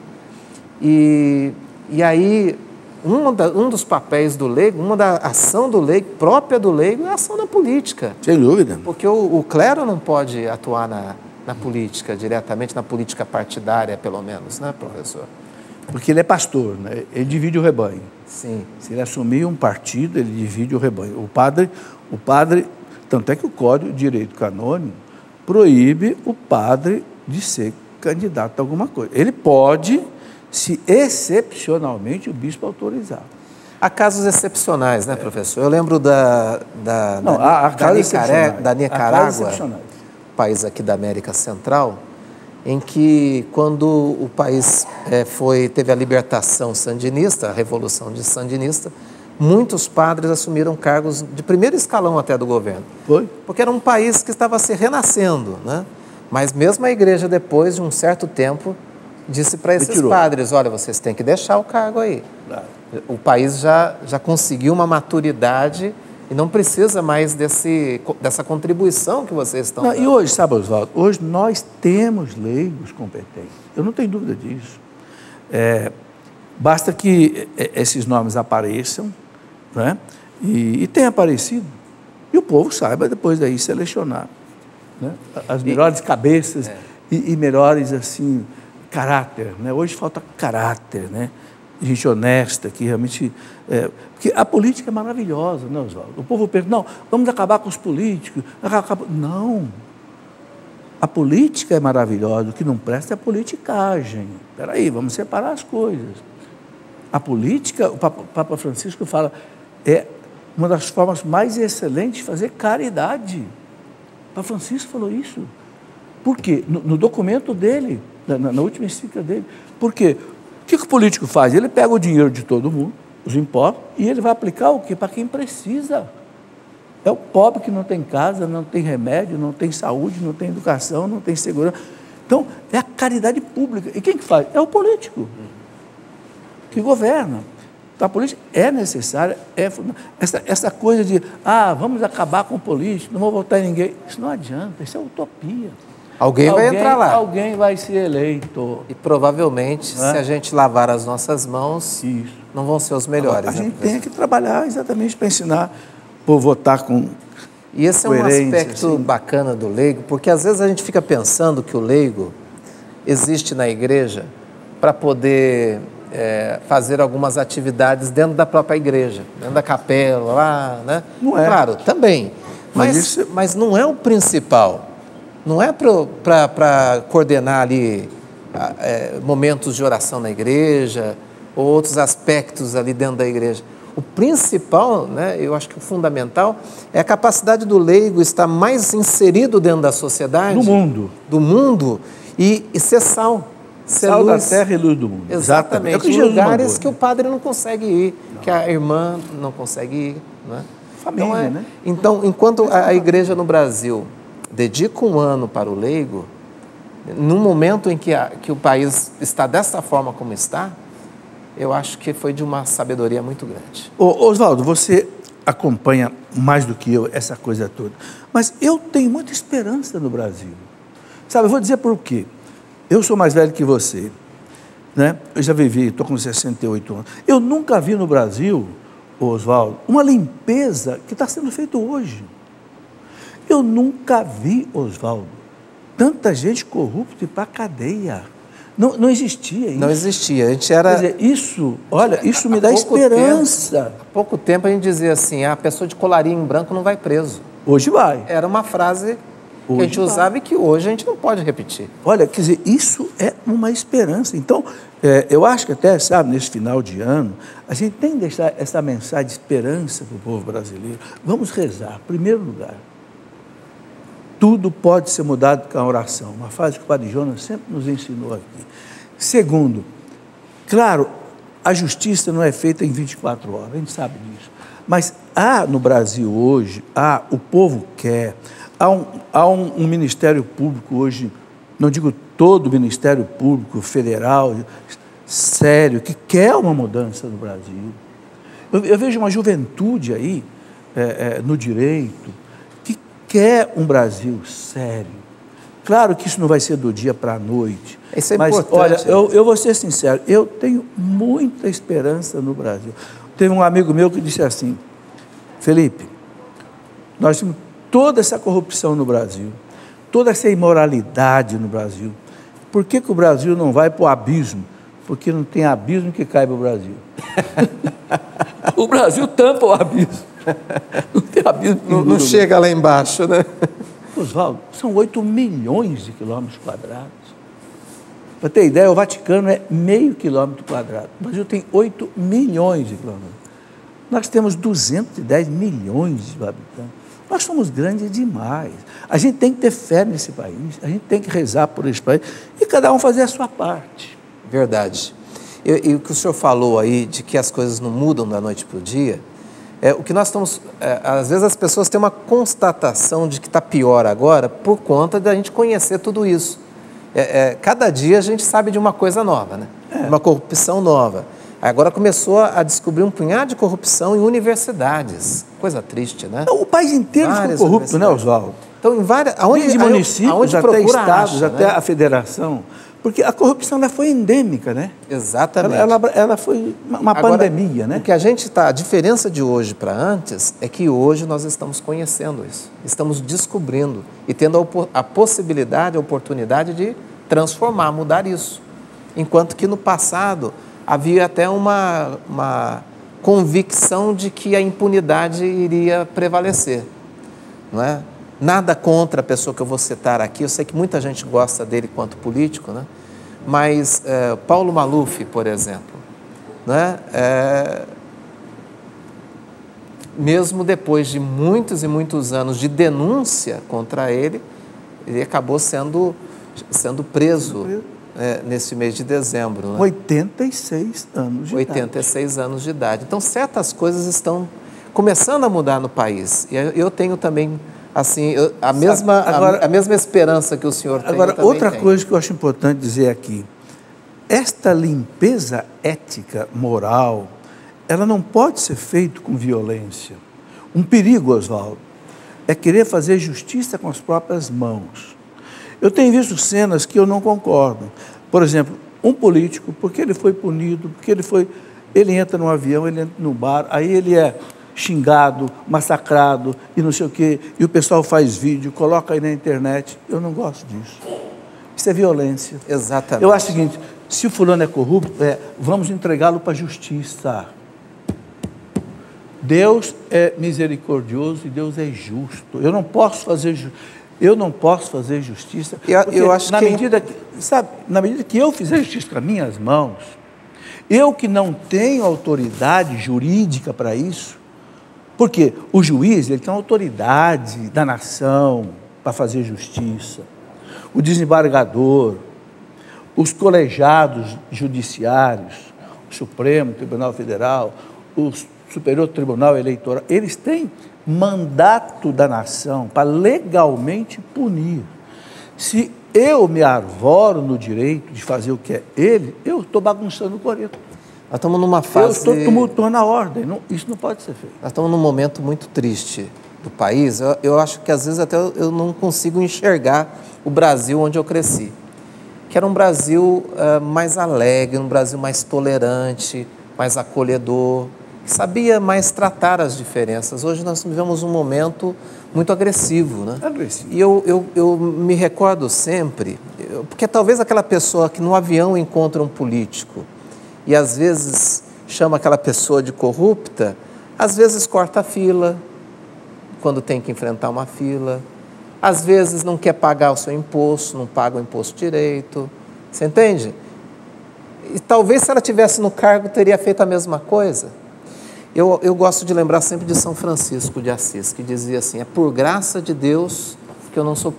E aí, um dos papéis do leigo, uma da ação do leigo, própria do leigo, é a ação na política. Sem dúvida. Porque o clero não pode atuar na política, diretamente na política partidária, pelo menos, né, professor? Porque ele é pastor, né? Ele divide o rebanho. Sim. Se ele assumir um partido, ele divide o rebanho. O padre, tanto é que o Código de Direito Canônico proíbe o padre de ser candidato a alguma coisa. Ele pode, se excepcionalmente o bispo autorizar. Há casos excepcionais, né, professor? Eu lembro da Nicarágua, país aqui da América Central, em que, quando o país teve a libertação sandinista, a Revolução Sandinista, muitos padres assumiram cargos de primeiro escalão até do governo. Foi? Porque era um país que estava se renascendo, né? Mas mesmo a igreja, depois de um certo tempo, disse para esses padres, olha, vocês têm que deixar o cargo aí. Claro. O país já conseguiu uma maturidade e não precisa mais dessa contribuição que vocês estão dando. E hoje, sabe, Oswaldo, hoje nós temos leigos competentes. Eu não tenho dúvida disso. Basta que esses nomes apareçam, né? E tenham aparecido. E o povo saiba depois daí selecionar, né? As melhores cabeças e melhores, assim, caráter, né? Hoje falta caráter, né? Gente honesta, que realmente... porque a política é maravilhosa, né, Oswaldo? O povo pensa, não, vamos acabar com os políticos. Não. A política é maravilhosa, o que não presta é a politicagem. Espera aí, vamos separar as coisas. A política, o Papa Francisco fala, é uma das formas mais excelentes de fazer caridade. O Papa Francisco falou isso. Por quê? No documento dele, na última encíclica dele. Por quê? O que o político faz? Ele pega o dinheiro de todo mundo, os impostos, e ele vai aplicar o quê? Para quem precisa. É o pobre que não tem casa, não tem remédio, não tem saúde, não tem educação, não tem segurança. Então, é a caridade pública. E quem que faz? É o político que governa. Então, a política é necessária, essa coisa de, vamos acabar com o político, não vou votar em ninguém. Isso não adianta, isso é utopia. Alguém vai entrar lá. Alguém vai ser eleito. E provavelmente, se a gente lavar as nossas mãos, não vão ser os melhores. A gente tem que trabalhar exatamente para ensinar por votar com E esse é um aspecto bacana do leigo, porque às vezes a gente fica pensando que o leigo existe na igreja para poder fazer algumas atividades dentro da própria igreja, dentro da capela, lá, né? Não é. Claro, também. Mas não é o principal. Não é para coordenar ali momentos de oração na igreja ou outros aspectos ali dentro da igreja. O principal, né, eu acho que o fundamental, é a capacidade do leigo estar mais inserido dentro da sociedade. Do mundo e ser sal. Ser sal luz. Da terra e luz do mundo. Exatamente. Em lugares que o padre não consegue ir, que a irmã não consegue ir. Né? Família, né? Então, enquanto a igreja no Brasil dedica um ano para o leigo, num momento em que o país está dessa forma como está, eu acho que foi de uma sabedoria muito grande. Oswaldo, você acompanha mais do que eu essa coisa toda, mas eu tenho muita esperança no Brasil. Sabe, eu vou dizer por quê. Eu sou mais velho que você, né? Eu já vivi, estou com 68 anos. Eu nunca vi no Brasil, Oswaldo, uma limpeza que está sendo feita hoje. Eu nunca vi, Oswaldo, tanta gente corrupta e para a cadeia. Não existia isso. Não existia. A gente era... Quer dizer, isso me dá esperança. Há pouco tempo a gente dizia assim, a pessoa de colarinho em branco não vai preso. Hoje vai. Era uma frase que a gente usava e que hoje a gente não pode repetir. Olha, quer dizer, isso é uma esperança. Então, eu acho que até, sabe, nesse final de ano, a gente tem que deixar essa mensagem de esperança para o povo brasileiro. Vamos rezar, em primeiro lugar. Tudo pode ser mudado com a oração, uma frase que o Padre Jonas sempre nos ensinou aqui. Segundo, claro, a justiça não é feita em 24 horas, a gente sabe disso, Mas há no Brasil hoje, o povo quer, há um Ministério Público hoje, não digo todo o Ministério Público Federal, sério, que quer uma mudança no Brasil. Eu vejo uma juventude aí, no direito, que quer um Brasil sério. Claro que isso não vai ser do dia para a noite. Isso é mas, importante. olha, eu vou ser sincero, eu tenho muita esperança no Brasil. Teve um amigo meu que disse assim, Felipe, nós temos toda essa corrupção no Brasil, toda essa imoralidade no Brasil. Por que o Brasil não vai para o abismo? Porque não tem abismo que caiba o Brasil. O Brasil tampa o abismo. Não tem abismo. Não chega lá embaixo, né? Oswaldo, são 8 milhões de quilômetros quadrados. Para ter ideia, o Vaticano é meio quilômetro quadrado. O Brasil tem 8 milhões de quilômetros. Nós temos 210 milhões de habitantes. Nós somos grandes demais. A gente tem que ter fé nesse país, a gente tem que rezar por esse país e cada um fazer a sua parte. Verdade. E o que o senhor falou aí, de que as coisas não mudam da noite para o dia, o que nós estamos... às vezes as pessoas têm uma constatação de que está pior agora por conta da gente conhecer tudo isso. Cada dia a gente sabe de uma coisa nova, né? Uma corrupção nova. Agora começou a descobrir um punhado de corrupção em universidades. Coisa triste, né? Não, o país inteiro ficou corrupto, né, Oswaldo? Então, em várias... Desde municípios até estados, até né? a federação. Porque a corrupção ela foi endêmica, né? Exatamente. Ela foi uma pandemia, né? O que a gente está... A diferença de hoje para antes é que hoje nós estamos conhecendo isso. Estamos descobrindo e tendo a possibilidade, a oportunidade de transformar, mudar isso. Enquanto que no passado havia até uma convicção de que a impunidade iria prevalecer, não é? Nada contra a pessoa que eu vou citar aqui, eu sei que muita gente gosta dele quanto político, né? Mas Paulo Maluf, por exemplo, né? Mesmo depois de muitos e muitos anos de denúncia contra ele acabou sendo preso nesse mês de dezembro. Né? 86 anos de idade. 86 anos de idade. Então, certas coisas estão começando a mudar no país. E eu tenho também... Assim, a mesma esperança que o senhor tem. Agora, outra coisa que eu acho importante dizer aqui, esta limpeza ética, moral, ela não pode ser feita com violência. Um perigo, Oswaldo, é querer fazer justiça com as próprias mãos. Eu tenho visto cenas que eu não concordo. Por exemplo, um político, porque ele foi punido, ele entra num avião, ele entra num bar, aí ele é xingado, massacrado e não sei o quê, e o pessoal faz vídeo, coloca aí na internet. Eu não gosto disso. Isso é violência. Exatamente. Eu acho o seguinte, se o fulano é corrupto, vamos entregá-lo para a justiça. Deus é misericordioso e Deus é justo. Eu não posso fazer justiça. Eu acho na medida que eu fizer justiça com as minhas mãos, eu que não tenho autoridade jurídica para isso, porque o juiz ele tem autoridade da nação para fazer justiça, o desembargador, os colegiados judiciários, o Supremo Tribunal Federal, o Superior Tribunal Eleitoral, eles têm mandato da nação para legalmente punir. Se eu me arvoro no direito de fazer o que é ele, eu estou bagunçando o coreto. Nós estamos numa fase... Eu estou tumultuando a ordem, isso não pode ser feito. Nós estamos num momento muito triste do país. Eu acho que às vezes até eu não consigo enxergar o Brasil onde eu cresci. Que era um Brasil mais alegre, um Brasil mais tolerante, mais acolhedor, que sabia mais tratar as diferenças. Hoje nós vivemos um momento muito agressivo, né? Agressivo. E eu me recordo sempre, porque talvez aquela pessoa que no avião encontra um político e às vezes chama aquela pessoa de corrupta, às vezes corta a fila, quando tem que enfrentar uma fila, às vezes não quer pagar o seu imposto, não paga o imposto direito, você entende? E talvez se ela estivesse no cargo teria feito a mesma coisa. Eu gosto de lembrar sempre de São Francisco de Assis, que dizia assim, é por graça de Deus que eu não sou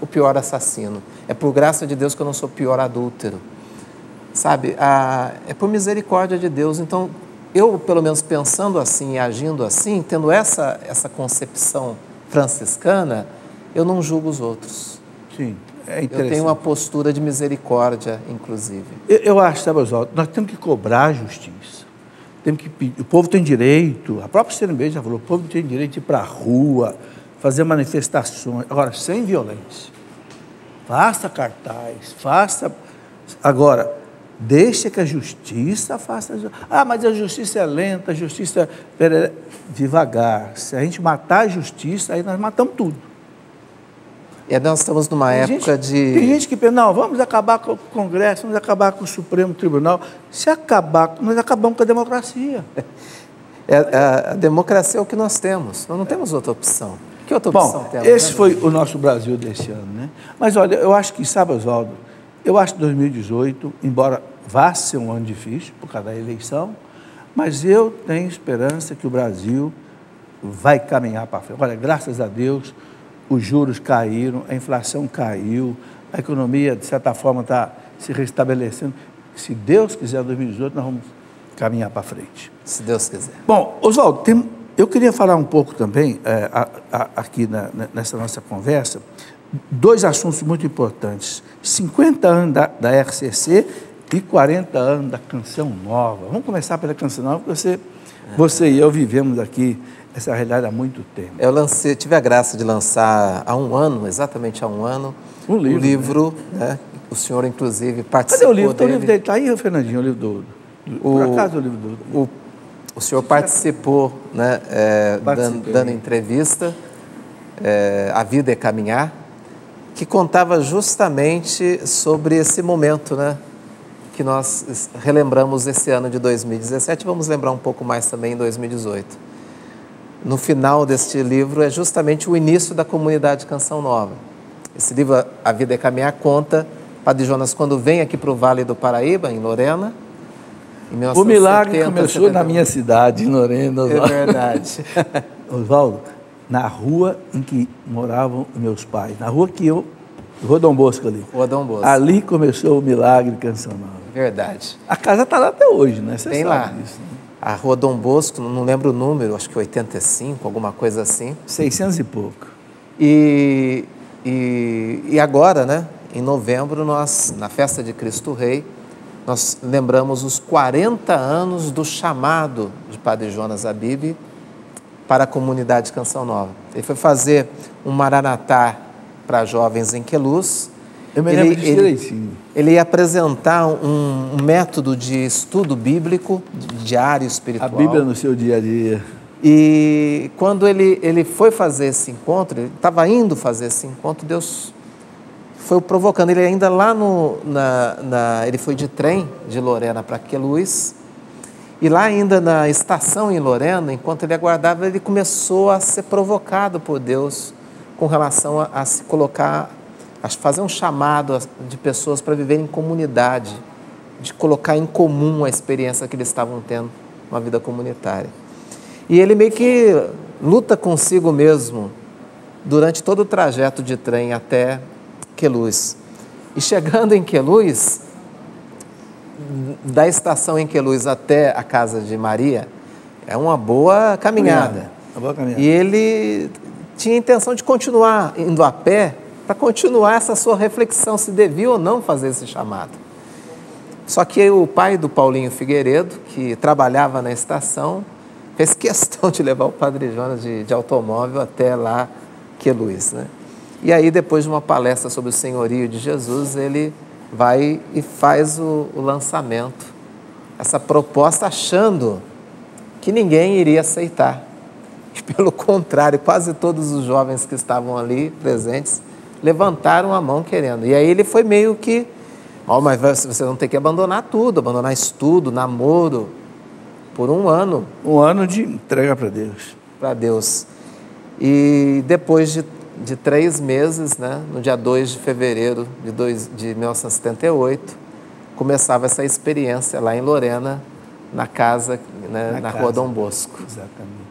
o pior assassino, é por graça de Deus que eu não sou o pior adúltero. Sabe, é por misericórdia de Deus. Então, eu, pelo menos pensando assim e agindo assim, tendo essa concepção franciscana, eu não julgo os outros. Sim, é interessante. Eu tenho uma postura de misericórdia, inclusive. Eu acho, sabe, Oswaldo, nós temos que cobrar a justiça. Temos que pedir. O povo tem direito, a própria CNB já falou, o povo tem direito de ir para a rua, fazer manifestações, agora, sem violência. Faça cartaz, faça... Agora, deixa que a justiça faça... mas a justiça é lenta, a justiça... Devagar. Se a gente matar a justiça, aí nós matamos tudo. E nós estamos numa época de... Tem gente que pensa, não, vamos acabar com o Congresso, vamos acabar com o Supremo Tribunal. Se acabar, nós acabamos com a democracia. A democracia é o que nós temos, nós não temos outra opção. Que outra opção temos? Esse foi o nosso Brasil desse ano, né? Mas olha, eu acho que, sabe, Oswaldo, eu acho que 2018, embora vá ser um ano difícil por causa da eleição, mas eu tenho esperança que o Brasil vai caminhar para frente. Olha, graças a Deus, os juros caíram, a inflação caiu, a economia, de certa forma, está se restabelecendo. Se Deus quiser, em 2018, nós vamos caminhar para frente. Se Deus quiser. Bom, Oswaldo, eu queria falar um pouco também, aqui nessa nossa conversa, dois assuntos muito importantes. 50 anos da RCC e 40 anos da Canção Nova. Vamos começar pela Canção Nova, porque você e eu vivemos aqui essa realidade há muito tempo. Eu tive a graça de lançar há um ano, exatamente há um ano, o livro, né? O senhor, inclusive, participou. Cadê o livro? O livro dele está aí, Fernandinho, o livro por acaso o livro do... O senhor participou, né, dando entrevista, A Vida é Caminhar, que contava justamente sobre esse momento, né, que nós relembramos esse ano de 2017, vamos lembrar um pouco mais também em 2018. No final deste livro é justamente o início da comunidade Canção Nova. Esse livro, A Vida é Caminhar, conta, Padre Jonas, quando vem aqui para o Vale do Paraíba, em Lorena, em 1970, o milagre começou na minha cidade, em Lorena. Oswaldo. É verdade. Oswaldo, na rua em que moravam meus pais, na rua Rua Dom Bosco ali. Rua Dom Bosco. Ali começou o milagre Canção Nova. Verdade. A casa está lá até hoje, né? Você tem sabe lá. Disso, né? A Rua Dom Bosco, não lembro o número, acho que 85, alguma coisa assim. 600 e pouco. E agora, né, em novembro, nós, na Festa de Cristo Rei, nós lembramos os 40 anos do chamado de Padre Jonas Habib para a comunidade Canção Nova. Ele foi fazer um maranatá para jovens em Queluz. Eu me lembro disso direitinho. Ele ia apresentar um método de estudo bíblico, diário espiritual. A Bíblia no seu dia a dia. E quando ele foi fazer esse encontro, ele estava indo fazer esse encontro, Deus foi o provocando. Ele ainda lá ele foi de trem de Lorena para Queluz, e lá ainda na estação em Lorena, enquanto ele aguardava, ele começou a ser provocado por Deus com relação a se colocar, a fazer um chamado de pessoas para viver em comunidade, de colocar em comum a experiência que eles estavam tendo, uma vida comunitária. E ele meio que luta consigo mesmo durante todo o trajeto de trem até Queluz. E chegando em Queluz, da estação em Queluz até a casa de Maria, é uma boa caminhada. E ele tinha a intenção de continuar indo a pé para continuar essa sua reflexão, se devia ou não fazer esse chamado. Só que o pai do Paulinho Figueiredo, que trabalhava na estação, fez questão de levar o Padre Jonas de automóvel até lá, Queluz, né? E aí, depois de uma palestra sobre o senhorio de Jesus, ele vai e faz o lançamento, essa proposta, achando que ninguém iria aceitar. E, pelo contrário, quase todos os jovens que estavam ali presentes levantaram a mão querendo. E aí ele foi meio que, mas você não tem que abandonar tudo, abandonar estudo, namoro, por um ano. Um ano de entrega para Deus. Para Deus. E depois de 3 meses, né, no dia 2 de fevereiro de 1978, começava essa experiência lá em Lorena, na casa, né, na Rua Dom Bosco. Exatamente.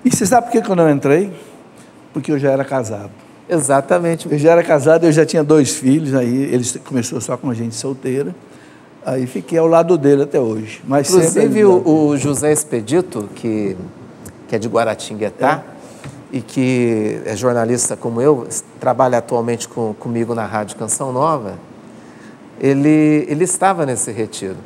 E você sabe por que eu não entrei? Porque eu já era casado. Exatamente. Eu já era casado, eu já tinha 2 filhos, aí ele começou só com gente solteira. Aí fiquei ao lado dele até hoje. Mas inclusive o José Expedito, que é de Guaratinguetá, e que é jornalista como eu, trabalha atualmente comigo na Rádio Canção Nova, ele estava nesse retiro.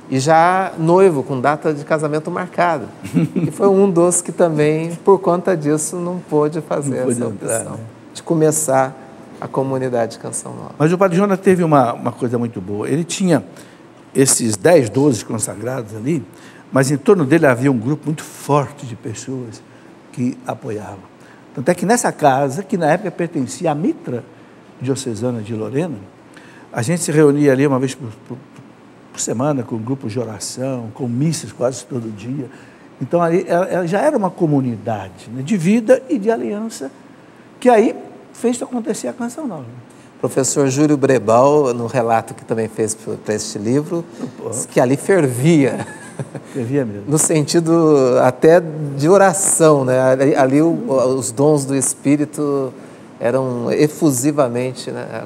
E já noivo, com data de casamento marcada. E foi um dos que também, por conta disso, não pôde fazer essa opção, de começar a comunidade de Canção Nova. Mas o Padre Jonas teve uma coisa muito boa. Ele tinha esses 10, 12 consagrados ali, mas em torno dele havia um grupo muito forte de pessoas que apoiavam. Tanto é que nessa casa, que na época pertencia à Mitra Diocesana de Lorena, a gente se reunia ali uma vez por semana com grupos de oração, com missas quase todo dia. Então ali ela já era uma comunidade, né, de vida e de aliança, que aí fez acontecer a Canção Nova. Professor Júlio Brebal, no relato que também fez para este livro, que ali fervia. Fervia mesmo. No sentido até de oração, né? Ali os dons do Espírito eram efusivamente, né?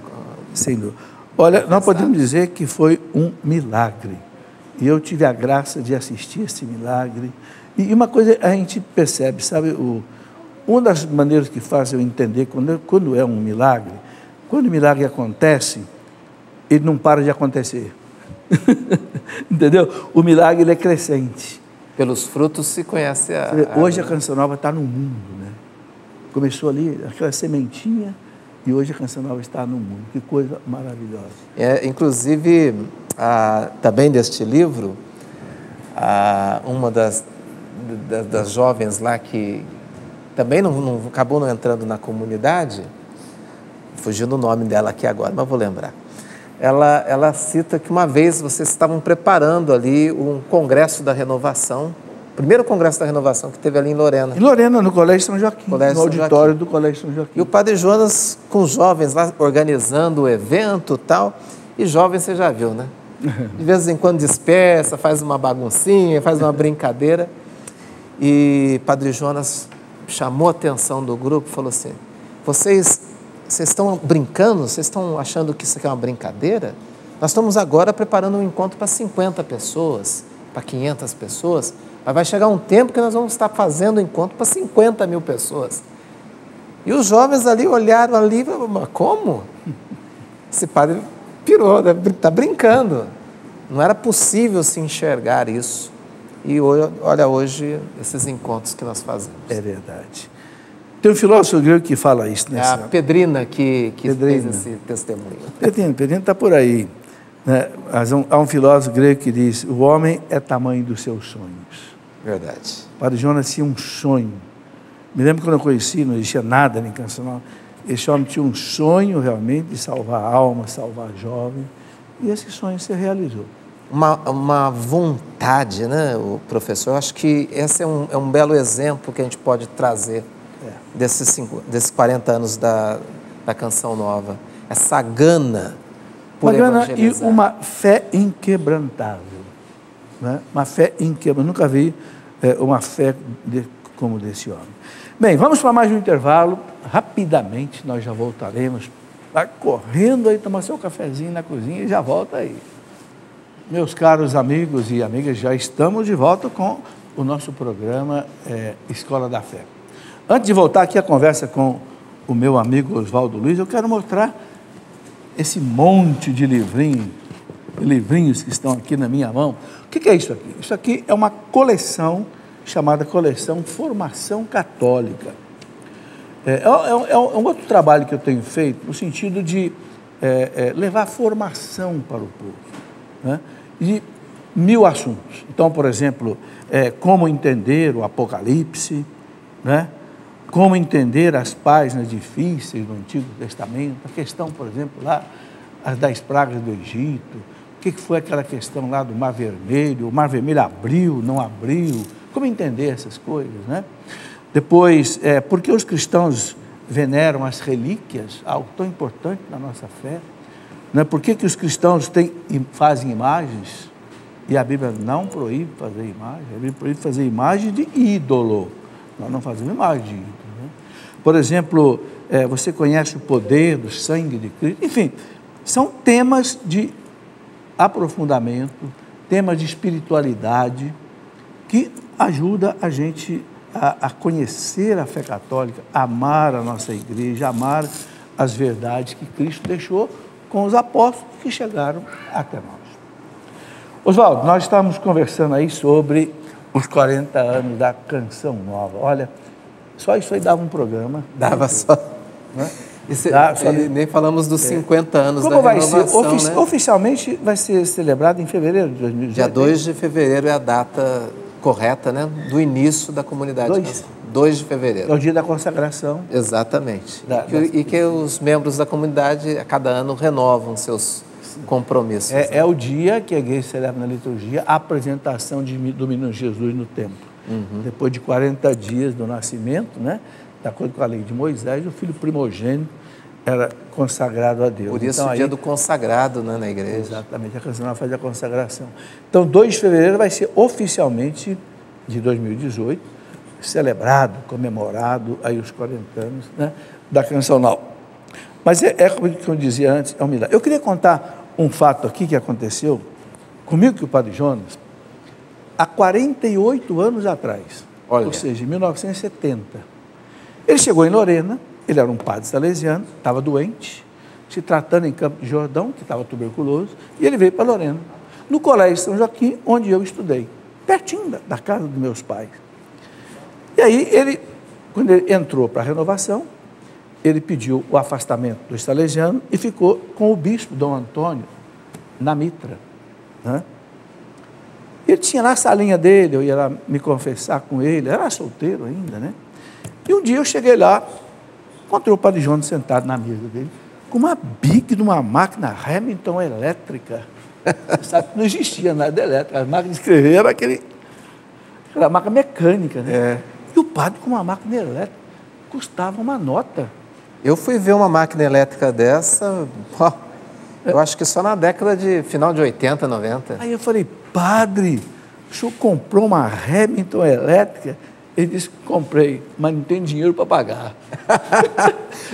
Sem dúvida. Olha, nós podemos dizer que foi um milagre. E eu tive a graça de assistir esse milagre. E uma coisa a gente percebe, sabe, uma das maneiras que faz eu entender quando é um milagre, quando o milagre acontece, ele não para de acontecer. Entendeu? O milagre ele é crescente. Pelos frutos se conhece Hoje a Canção Nova está no mundo, né? Começou ali, aquela sementinha, e hoje a Canção Nova está no mundo. Que coisa maravilhosa. Inclusive, também deste livro, uma das jovens lá que também acabou não entrando na comunidade, fugindo o nome dela aqui agora, mas vou lembrar. Ela cita que uma vez vocês estavam preparando ali um congresso da renovação, o primeiro congresso da renovação que teve ali em Lorena. Em Lorena, no Colégio São Joaquim, no auditório do Colégio São Joaquim. E o Padre Jonas com os jovens lá organizando o evento e tal, e jovens você já viu, né? De vez em quando dispersa, faz uma baguncinha, faz uma brincadeira. E Padre Jonas chamou a atenção do grupo e falou assim: vocês estão brincando? Vocês estão achando que isso aqui é uma brincadeira? Nós estamos agora preparando um encontro para 50 pessoas, para 500 pessoas, mas vai chegar um tempo que nós vamos estar fazendo encontro para 50 mil pessoas. E os jovens ali olharam ali e falaram: mas como? Esse padre pirou, está brincando. Não era possível se enxergar isso. E olha hoje esses encontros que nós fazemos. É verdade. Tem um filósofo grego que fala isso, né? É a Pedrina que fez esse testemunho. Pedrina está por aí. Né? Há um filósofo grego que diz: o homem é tamanho dos seus sonhos. Verdade. Padre Jonas tinha um sonho. Me lembro quando eu conheci, não existia nada em Canção Nova. Esse homem tinha um sonho realmente de salvar almas, salvar jovens. E esse sonho se realizou. Uma vontade, né, o professor? Eu acho que esse é um belo exemplo que a gente pode trazer desses 40 anos da Canção Nova. Essa gana por evangelizar. E uma fé inquebrantável. Né? Uma fé inquebrantável. Nunca vi uma fé como desse homem. Bem, vamos para mais um intervalo. Rapidamente nós já voltaremos. Vai correndo aí, tomar seu cafezinho na cozinha e já volta aí. Meus caros amigos e amigas, já estamos de volta com o nosso programa Escola da Fé. Antes de voltar aqui a conversa com o meu amigo Oswaldo Luiz, eu quero mostrar esse monte de livrinhos que estão aqui na minha mão. O que é isso aqui? Isso aqui é uma coleção chamada Coleção Formação Católica. É um outro trabalho que eu tenho feito no sentido de levar formação para o povo, né? De 1000 assuntos. Então, por exemplo, como entender o Apocalipse, né? Como entender as páginas difíceis do Antigo Testamento, a questão, por exemplo, lá, as 10 pragas do Egito, o que foi aquela questão lá do Mar Vermelho, o Mar Vermelho abriu, não abriu, como entender essas coisas, né? Depois, por que os cristãos veneram as relíquias, algo tão importante na nossa fé, né? Por que os cristãos fazem imagens, e a Bíblia não proíbe fazer imagem, a Bíblia proíbe fazer imagem de ídolo, nós não fazemos imagem de ídolo, né? Por exemplo, você conhece o poder do sangue de Cristo, enfim, são temas de aprofundamento, temas de espiritualidade, que ajuda a gente a conhecer a fé católica, amar a nossa igreja, amar as verdades que Cristo deixou com os apóstolos que chegaram até nós. Oswaldo, nós estamos conversando aí sobre os 40 anos da Canção Nova. Olha, só isso aí dava um programa. Dava só. Né? Nem falamos dos 50 anos Como da vai renovação, ser? né? Oficialmente vai ser celebrado em fevereiro de 2018. Dia 2 de fevereiro é a data correta, né? Do início da comunidade. 2 de fevereiro. É o dia da consagração. Exatamente. E que os membros da comunidade, a cada ano, renovam seus compromissos. É o dia que a igreja celebra na liturgia a apresentação do menino Jesus no templo. Depois de 40 dias do nascimento, né? De acordo com a lei de Moisés, o filho primogênito era consagrado a Deus. Por isso então, o dia do consagrado, né, na igreja. Exatamente, a Canção Nova faz a consagração. Então, 2 de fevereiro vai ser oficialmente, de 2018, celebrado, comemorado, aí os 40 anos, né, da Canção Nova. Mas como eu dizia antes, é um milagre. Eu queria contar um fato aqui que aconteceu comigo e o Padre Jonas, há 48 anos atrás, ou seja, em 1970. Ele chegou em Lorena, ele era um padre salesiano, estava doente, se tratando em Campo de Jordão, que estava tuberculoso, e ele veio para Lorena, no Colégio São Joaquim, onde eu estudei, pertinho da casa dos meus pais. E aí, quando ele entrou para a renovação, ele pediu o afastamento do salesiano e ficou com o bispo Dom Antônio na mitra. Né? Ele tinha lá a salinha dele, eu ia lá me confessar com ele, era solteiro ainda, né? E um dia eu cheguei lá, encontrei o Padre Jonas sentado na mesa dele, com uma bique de uma máquina Remington elétrica. Sabe que não existia nada elétrica, a máquina de escrever era aquela máquina mecânica, né? E o padre com uma máquina elétrica custava uma nota. Eu fui ver uma máquina elétrica dessa, eu acho que só na década de final de 80, 90. Aí eu falei, padre, o senhor comprou uma Remington elétrica? Ele disse, comprei, mas não tem dinheiro para pagar.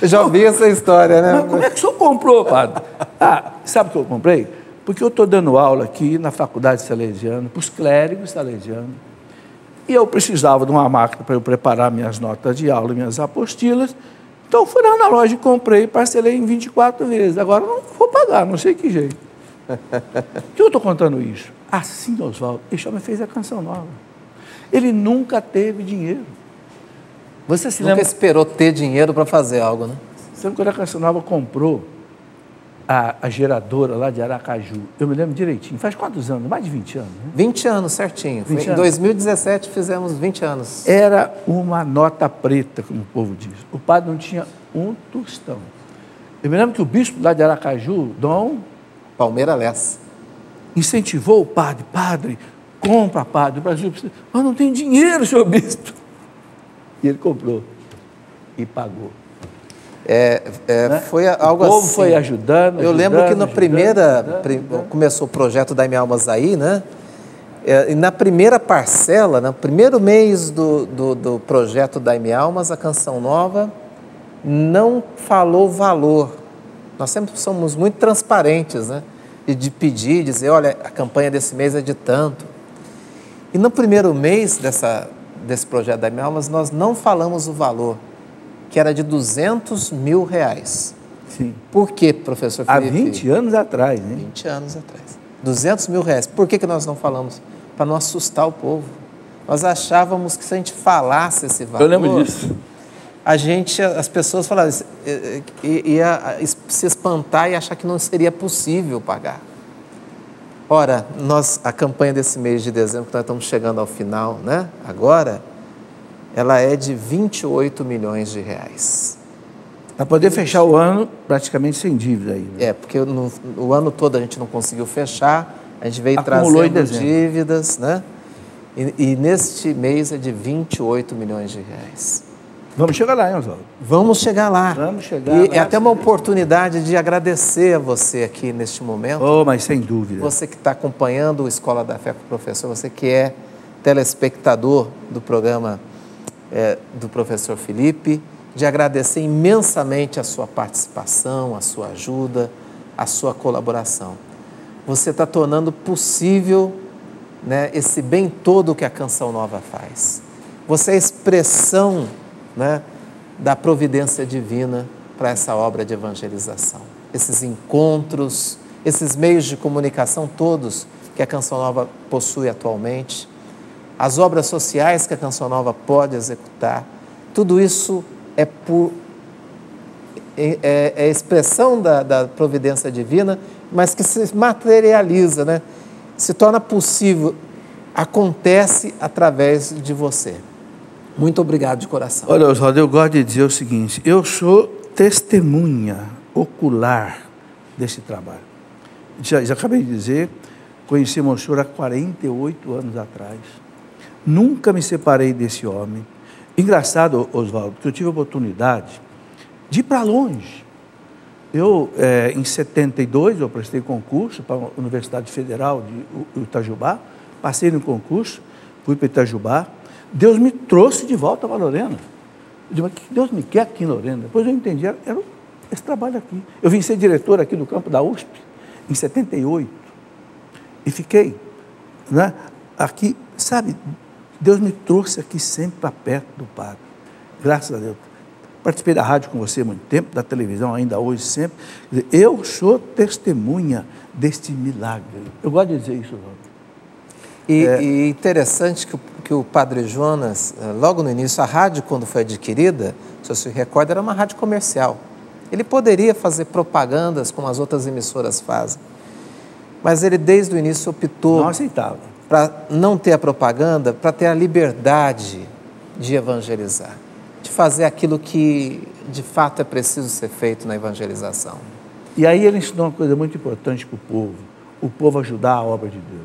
Eu já ouvi essa história, né? Mas como é que o senhor comprou, padre? Sabe o que eu comprei? Porque eu estou dando aula aqui na faculdade salesiana, para os clérigos salesianos, e eu precisava de uma máquina para eu preparar minhas notas de aula, minhas apostilas, então eu fui lá na loja e comprei, parcelei em 24 vezes. Agora não vou pagar, não sei que jeito. Por que eu estou contando isso? Assim, Oswaldo, esse homem fez a Canção Nova. Ele nunca teve dinheiro. Você se nunca lembra? Esperou ter dinheiro para fazer algo, né? Você lembra quando a Canção Nova comprou a geradora lá de Aracaju? Eu me lembro direitinho. Faz quantos anos? Mais de 20 anos, né? 20 anos, certinho. 20 Em 2017 fizemos 20 anos. Era uma nota preta, como o povo diz. O padre não tinha um tostão. Eu me lembro que o bispo lá de Aracaju, Dom Palmeira Lessa, incentivou o padre. Padre, compra, padre, o Brasil precisa. Mas não tem dinheiro, senhor bispo. E ele comprou e pagou. Né? Foi algo assim. O povo foi ajudando. Eu lembro que na começou o projeto Dai-me Almas Aí, né? E na primeira parcela, no primeiro mês do projeto Dai-me Almas, a Canção Nova não falou valor. Nós sempre somos muito transparentes, né? E de pedir, dizer, olha, a campanha desse mês é de tanto. E no primeiro mês desse projeto Dai-me Almas, nós não falamos o valor, que era de R$200 mil. Sim. Por quê, professor Felipe? Há 20 anos atrás, né? 20 anos atrás. R$200 mil. Por que nós não falamos? Para não assustar o povo. Nós achávamos que se a gente falasse esse valor... Eu lembro disso. As pessoas falavam, ia se espantar e achar que não seria possível pagar. Ora, a campanha desse mês de dezembro, que nós estamos chegando ao final, né? Agora, ela é de R$28 milhões. Para poder fechar o ano praticamente sem dívida aí. Né? Porque o ano todo a gente não conseguiu fechar, a gente veio trazendo dívidas, né? E neste mês é de R$28 milhões. Vamos chegar lá, hein, Oswaldo? Vamos chegar lá. Vamos chegar lá. É até uma oportunidade de agradecer a você aqui neste momento. Oh, mas sem dúvida. Você que está acompanhando o Escola da Fé com o Professor, você que é telespectador do programa do professor Felipe, de agradecer imensamente a sua participação, a sua ajuda, a sua colaboração. você está tornando possível, né, esse bem todo que a Canção Nova faz. Você é a expressão, né, da providência divina para essa obra de evangelização. Esses encontros, esses meios de comunicação todos que a Canção Nova possui atualmente, as obras sociais que a Canção Nova pode executar, tudo isso é expressão da providência divina, mas que se materializa, né? Se torna possível, acontece através de você. Muito obrigado de coração. Olha, Oswaldo, eu gosto de dizer o seguinte, eu sou testemunha ocular desse trabalho. Já acabei de dizer, conheci Monsenhor há 48 anos atrás. Nunca me separei desse homem. Engraçado, Oswaldo, que eu tive a oportunidade de ir para longe. Eu, em 72, eu prestei concurso para a Universidade Federal de Itajubá, passei no concurso, fui para Itajubá, Deus me trouxe de volta para Lorena. Eu disse, mas o que Deus me quer aqui em Lorena? Depois eu entendi, era esse trabalho aqui. Eu vim ser diretor aqui do campo da USP, em 78, e fiquei, né, aqui, sabe, Deus me trouxe aqui sempre para perto do Padre, graças a Deus. Participei da rádio com você há muito tempo, da televisão ainda hoje, sempre. Eu sou testemunha deste milagre. Eu gosto de dizer isso, Oswaldo. E interessante que o Padre Jonas, logo no início, a rádio, quando foi adquirida, se você se recorda, era uma rádio comercial. Ele poderia fazer propagandas como as outras emissoras fazem, mas ele, desde o início, optou... Não aceitava. Para não ter a propaganda, para ter a liberdade de evangelizar, de fazer aquilo que, de fato, é preciso ser feito na evangelização. E aí ele ensinou uma coisa muito importante para o povo ajudar a obra de Deus.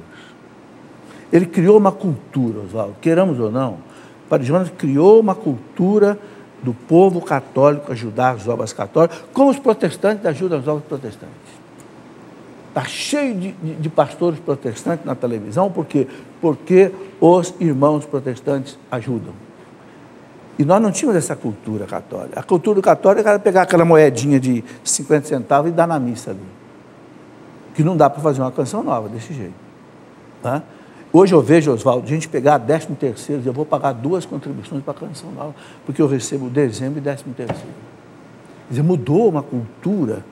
Ele criou uma cultura, Oswaldo, queiramos ou não, o Padre Jonas criou uma cultura do povo católico ajudar as obras católicas, como os protestantes ajudam as obras protestantes. Está cheio de pastores protestantes na televisão, porque os irmãos protestantes ajudam. E nós não tínhamos essa cultura católica. A cultura católica era pegar aquela moedinha de 50 centavos e dar na missa ali. Que não dá para fazer uma canção nova desse jeito. Tá? Hoje eu vejo, Oswaldo, a gente pegar 13º, eu vou pagar 2 contribuições para a canção nova, porque eu recebo dezembro e 13º. Quer dizer, mudou uma cultura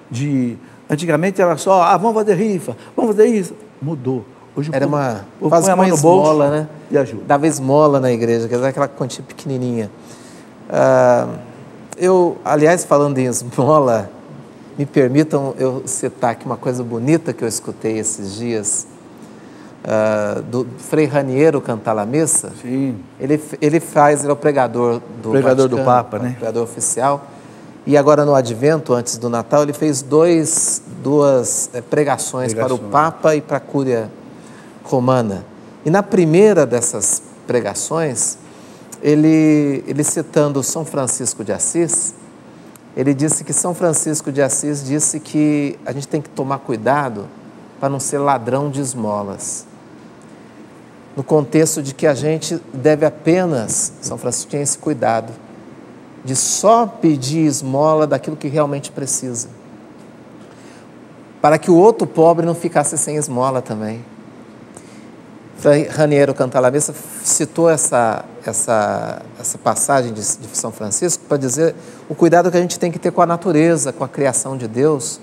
de... Antigamente era só, vamos fazer rifa, vamos fazer isso. Mudou. Hoje era quase uma esmola, né? E ajuda. Dava esmola na igreja, quer dizer, aquela quantia pequenininha. Aliás, falando em esmola, me permitam eu citar aqui uma coisa bonita que eu escutei esses dias, do Frei Raniero cantar a missa. Sim. Ele é o pregador do Vaticano, do Papa, né? Pregador oficial. E agora no Advento, antes do Natal, ele fez duas pregações para o Papa e para a Cúria Romana. E na primeira dessas pregações, ele citando São Francisco de Assis, ele disse que São Francisco de Assis disse que a gente tem que tomar cuidado para não ser ladrão de esmolas. No contexto de que a gente deve apenas, São Francisco tinha esse cuidado, de só pedir esmola daquilo que realmente precisa, para que o outro pobre não ficasse sem esmola também. Frei Raniero Cantalamessa citou essa passagem de São Francisco para dizer o cuidado que a gente tem que ter com a natureza, com a criação de Deus,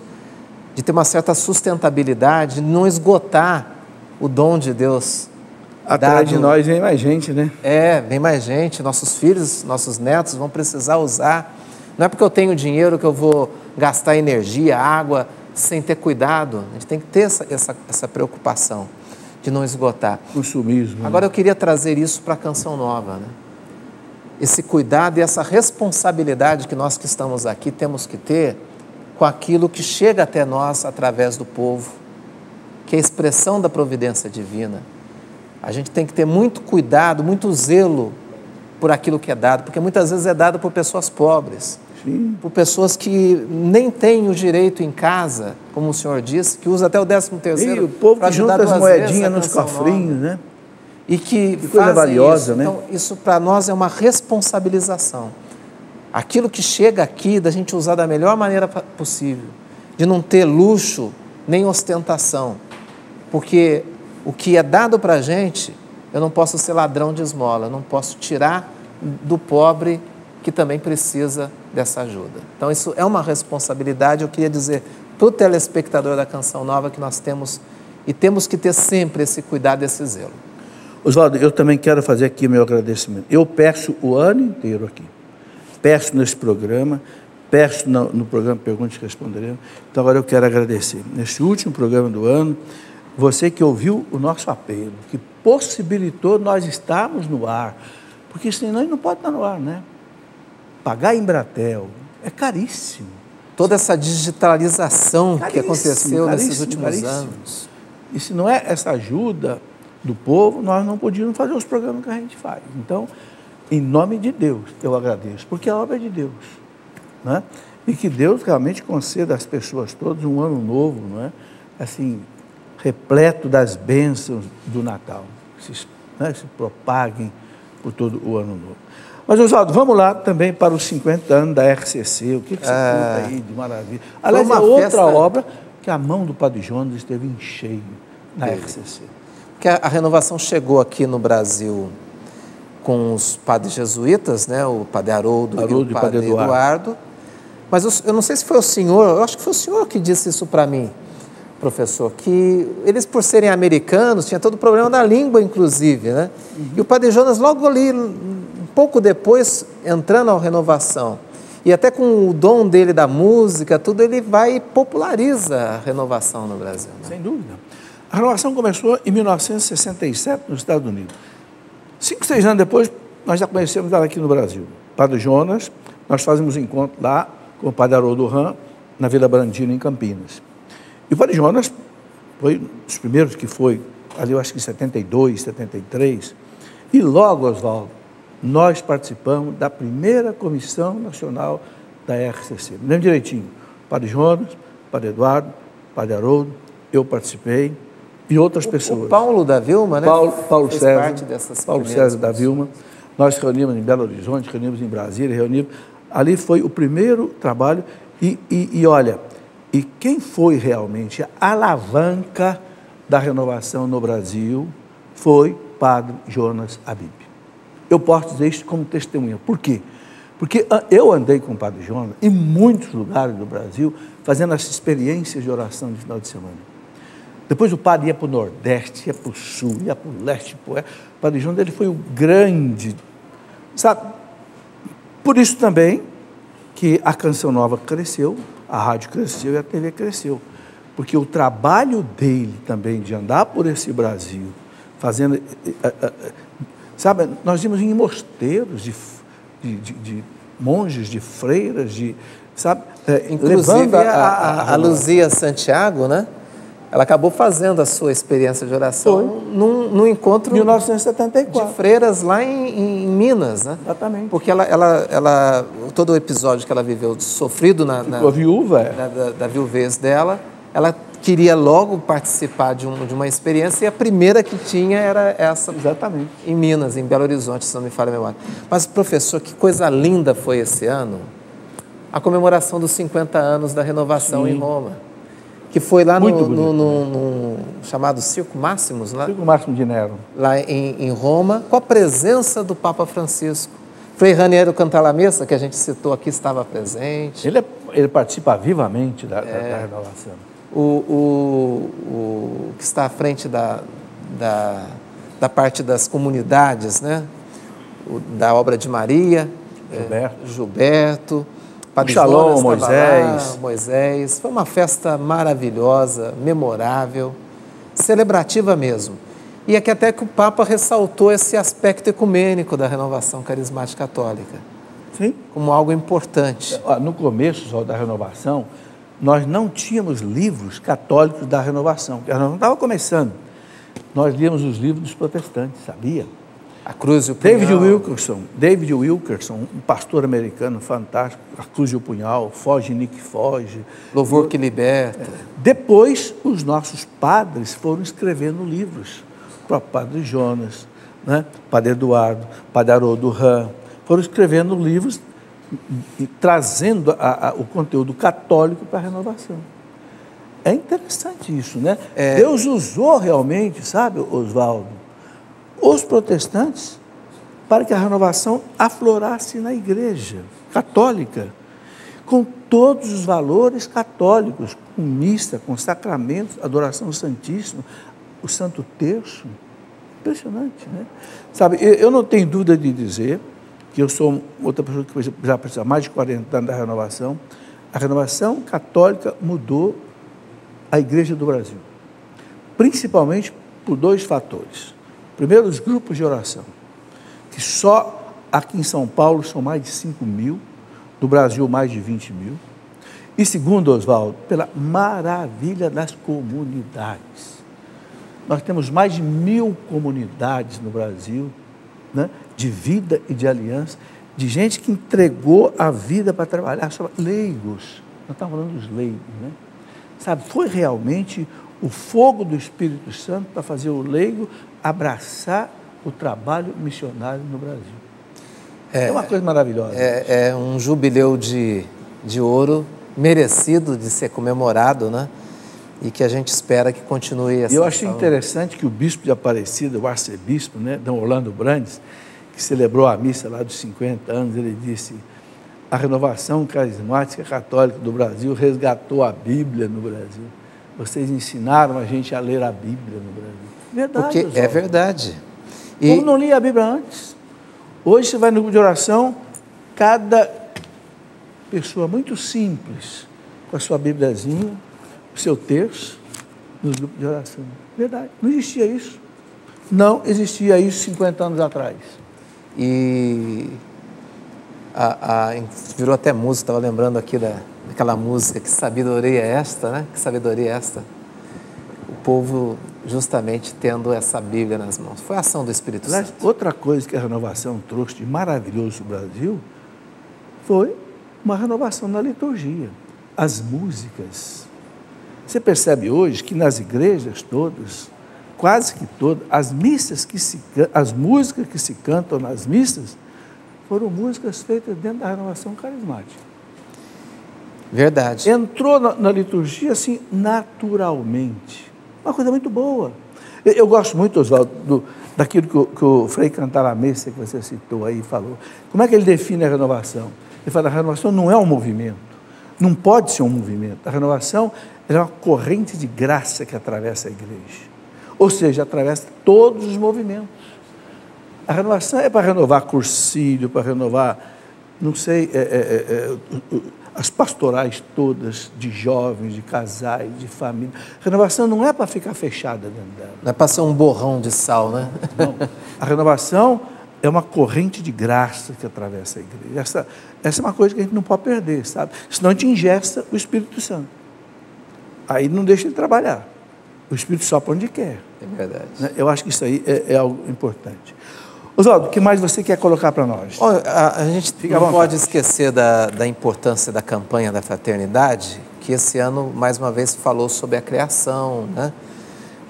de ter uma certa sustentabilidade, de não esgotar o dom de Deus. Atrás de nós vem mais gente, né? Vem mais gente, nossos filhos, nossos netos vão precisar usar. Não é porque eu tenho dinheiro que eu vou gastar energia, água, sem ter cuidado. A gente tem que ter essa preocupação de não esgotar. Consumismo. Agora eu queria trazer isso para a Canção Nova, né? Esse cuidado e essa responsabilidade que nós que estamos aqui temos que ter com aquilo que chega até nós através do povo, que é a expressão da providência divina. A gente tem que ter muito cuidado, muito zelo por aquilo que é dado, porque muitas vezes é dado por pessoas pobres, Sim. por pessoas que nem têm o direito em casa, como o senhor disse, que usa até o 13º. E o povo que junta as moedinhas nos cofrinhos, né? E que coisa valiosa, isso, né? Então, isso para nós é uma responsabilização. Aquilo que chega aqui, da gente usar da melhor maneira possível, de não ter luxo, nem ostentação, porque o que é dado para a gente, eu não posso ser ladrão de esmola, eu não posso tirar do pobre que também precisa dessa ajuda. Então, isso é uma responsabilidade. Eu queria dizer para o telespectador da Canção Nova que nós temos que ter sempre esse cuidado, esse zelo. Oswaldo, eu também quero fazer aqui meu agradecimento. Eu peço o ano inteiro aqui, peço nesse programa, peço no programa Pergunte e Responderemos. Então, agora eu quero agradecer. Nesse último programa do ano, você que ouviu o nosso apelo, que possibilitou nós estarmos no ar, porque senão a gente não pode estar no ar, né? Pagar a Embratel é caríssimo. Toda essa digitalização que aconteceu nesses últimos anos. E se não é essa ajuda do povo, nós não podíamos fazer os programas que a gente faz. Então, em nome de Deus, eu agradeço, porque a obra é de Deus, né? E que Deus realmente conceda às pessoas todas um ano novo, não é? Assim, repleto das bênçãos do Natal, se propaguem por todo o ano novo. Mas, Oswaldo, vamos lá também para os 50 anos da RCC, o que você conta aí de maravilha? Aliás, é outra obra que a mão do Padre Jonas esteve em cheio na RCC. Porque a renovação chegou aqui no Brasil com os padres jesuítas, né? O Padre Haroldo e o Padre Eduardo. Mas eu não sei se foi o senhor, eu acho que foi o senhor que disse isso para mim, professor, que eles, por serem americanos, tinha todo o problema da língua, inclusive, né? E o Padre Jonas, logo ali, um pouco depois, entrando à renovação, e até com o dom dele da música, tudo, ele vai e populariza a renovação no Brasil, né? Sem dúvida. A renovação começou em 1967 nos Estados Unidos. 5, 6 anos depois, nós já conhecemos ela aqui no Brasil. Padre Jonas, nós fazemos um encontro lá com o Padre Haroldo Ram, na Vila Brandino, em Campinas. E o Padre Jonas foi um dos primeiros que foi, ali eu acho que em 72, 73. E logo, Oswaldo, nós participamos da primeira Comissão Nacional da RCC. Me lembro direitinho. Padre Jonas, Padre Eduardo, Padre Haroldo, eu participei e outras pessoas. O Paulo da Vilma, né? Paulo César, parte dessas Paulo César da Vilma. Nós reunimos em Belo Horizonte, reunimos em Brasília, reunimos. Ali foi o primeiro trabalho e olha, e quem foi realmente a alavanca da renovação no Brasil foi Padre Jonas Abib. Eu posso dizer isso como testemunha. Por quê? Porque eu andei com o Padre Jonas em muitos lugares do Brasil, fazendo essas experiências de oração de final de semana. Depois o padre ia para o Nordeste, ia para o Sul, ia para o Leste. O Padre Jonas, ele foi o grande, sabe? Por isso também que a Canção Nova cresceu, a rádio cresceu e a TV cresceu. Porque o trabalho dele também de andar por esse Brasil, fazendo... Sabe, nós íamos em mosteiros de monges, de freiras, sabe? Inclusive a Luzia Santiago, né? Ela acabou fazendo a sua experiência de oração num encontro 1974. de freiras lá em Minas, né? Exatamente. Porque todo o episódio que ela viveu sofrido ficou viúva, da viuvez dela, ela queria logo participar de uma experiência e a primeira que tinha era essa. Exatamente. Em Minas, em Belo Horizonte, se não me falha a memória. Mas, professor, que coisa linda foi esse ano, a comemoração dos 50 anos da renovação em Roma, que foi lá no chamado Circo Máximos, lá, Circo Máximo de Nero, lá em Roma, com a presença do Papa Francisco. Frei Raniero Cantalamessa, que a gente citou aqui, estava presente. Ele participa vivamente da renovação. O que está à frente da parte das comunidades, né? Da obra de Maria, Gilberto, Padre Shalom, Moisés. Foi uma festa maravilhosa, memorável, celebrativa mesmo. E aqui até que o Papa ressaltou esse aspecto ecumênico da renovação carismática católica. Sim. Como algo importante. No começo da renovação, nós não tínhamos livros católicos da renovação. A renovação estava começando. Nós líamos os livros dos protestantes, sabia? A Cruz e o Punhal. David Wilkerson, um pastor americano fantástico, A Cruz e o Punhal, Foge, Nick, Foge. Louvor que Liberta. Depois, os nossos padres foram escrevendo livros. O próprio Padre Jonas, né? Padre Eduardo, Padre Haroldo Ram, foram escrevendo livros e trazendo o conteúdo católico para a renovação. É interessante isso, né? Deus usou realmente, sabe, Oswaldo, os protestantes para que a renovação aflorasse na igreja católica, com todos os valores católicos, com missa, com sacramentos, adoração santíssima, o Santo Terço. Impressionante, né? Sabe, eu não tenho dúvida de dizer que eu sou outra pessoa que já precisa mais de 40 anos da renovação. A renovação católica mudou a igreja do Brasil, principalmente por dois fatores. Primeiro, os grupos de oração, que só aqui em São Paulo são mais de 5 mil, no Brasil mais de 20 mil. E segundo, Oswaldo, pela maravilha das comunidades. Nós temos mais de 1000 comunidades no Brasil, né, de vida e de aliança, de gente que entregou a vida para trabalhar, leigos, nós estamos falando dos leigos, né? Sabe, foi realmente o fogo do Espírito Santo para fazer o leigo abraçar o trabalho missionário no Brasil. É uma coisa maravilhosa. É um jubileu de ouro merecido de ser comemorado, né? E que a gente espera que continue assim. Eu achei interessante que o bispo de Aparecida, o arcebispo, né, D. Orlando Brandes, que celebrou a missa lá dos 50 anos, ele disse: a renovação carismática católica do Brasil resgatou a Bíblia no Brasil. Vocês ensinaram a gente a ler a Bíblia no Brasil. Verdade. Porque é verdade. E como não lia a Bíblia antes? Hoje você vai no grupo de oração, cada pessoa muito simples, com a sua Bíbliazinha, o seu terço, nos grupos de oração. Verdade. Não existia isso. Não existia isso 50 anos atrás. E virou até música, estava lembrando aqui daquela música, que sabedoria é esta, né? Que sabedoria é esta? O povo justamente tendo essa Bíblia nas mãos. Foi a ação do Espírito Santo. Outra coisa que a renovação trouxe de maravilhoso no Brasil foi uma renovação na liturgia. As músicas. Você percebe hoje que nas igrejas todas, quase que todas, as músicas que se cantam nas missas foram músicas feitas dentro da renovação carismática. Verdade. Entrou na liturgia assim, naturalmente. Uma coisa muito boa. Eu gosto muito, Oswaldo, daquilo que o Frei Cantalamessa, que você citou aí, falou. Como é que ele define a renovação? Ele fala: a renovação não é um movimento, não pode ser um movimento. A renovação é uma corrente de graça que atravessa a igreja. Ou seja, atravessa todos os movimentos. A renovação é para renovar cursílio, para renovar, não sei, as pastorais todas, de jovens, de casais, de família. A renovação não é para ficar fechada dentro dela. Não é para ser um borrão de sal, né? Não. A renovação é uma corrente de graça que atravessa a igreja. Essa é uma coisa que a gente não pode perder, sabe? Senão a gente ingesta o Espírito Santo. Aí não deixa ele trabalhar. O Espírito sopra onde quer. É verdade. Eu acho que isso aí é algo importante. Oswaldo, o que mais você quer colocar para nós? Olha, a gente não pode esquecer da importância da campanha da fraternidade, que esse ano, mais uma vez, falou sobre a criação, né?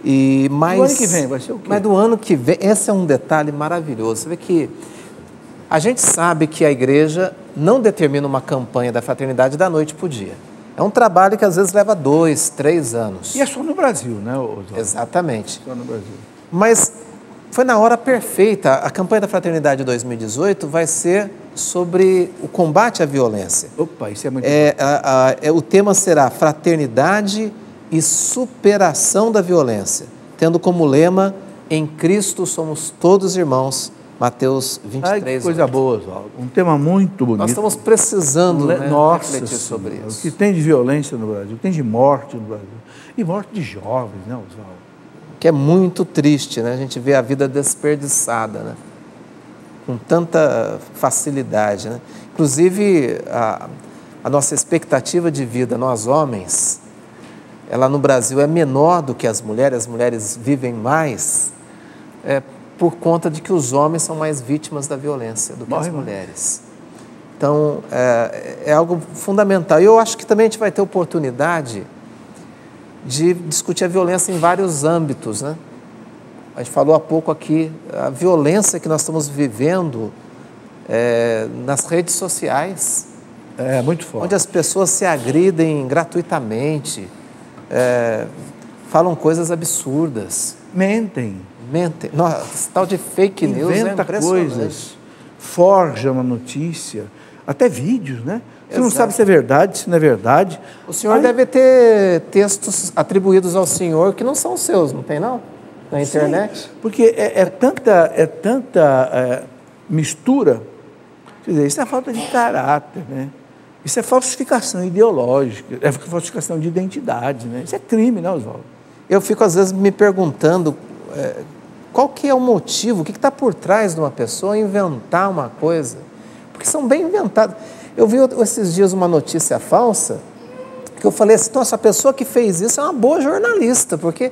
Do ano que vem vai ser o quê? Mas do ano que vem, esse é um detalhe maravilhoso. Você vê que a gente sabe que a igreja não determina uma campanha da fraternidade da noite para o dia. É um trabalho que às vezes leva 2, 3 anos. E é só no Brasil, né, Oswaldo? Exatamente. Só no Brasil. Mas foi na hora perfeita. A campanha da Fraternidade 2018 vai ser sobre o combate à violência. Opa, isso é muito bom. O tema será Fraternidade e Superação da Violência, tendo como lema: em Cristo somos todos irmãos. Mateus 23. Ai, que coisa boa, Oswaldo. Um tema muito bonito. Nós estamos precisando refletir sobre isso. O que tem de violência no Brasil, o que tem de morte no Brasil. E morte de jovens, né, Oswaldo? Que é muito triste, né? A gente vê a vida desperdiçada, né? Com tanta facilidade, né? Inclusive, a nossa expectativa de vida, nós homens, ela no Brasil é menor do que as mulheres vivem mais, por conta de que os homens são mais vítimas da violência do que as mulheres. Então, é algo fundamental. E eu acho que também a gente vai ter oportunidade de discutir a violência em vários âmbitos, né? A gente falou há pouco aqui, a violência que nós estamos vivendo nas redes sociais. É muito forte. Onde as pessoas se agridem gratuitamente, falam coisas absurdas. Mentem. Nossa, esse tal de fake news é inventa impressionante. coisas, forja uma notícia, até vídeos, né? Você não Exato. sabe se é verdade, se não é verdade. O senhor deve ter textos atribuídos ao senhor que não são seus, não tem não? Na internet? Sim, porque é tanta mistura. Quer dizer, isso é falta de caráter, né? Isso é falsificação ideológica, é falsificação de identidade, né? Isso é crime, né, Oswaldo? Eu fico às vezes me perguntando qual que é o motivo, o que está por trás de uma pessoa inventar uma coisa, porque são bem inventadas. Eu vi esses dias uma notícia falsa, que eu falei assim, nossa, a pessoa que fez isso é uma boa jornalista, porque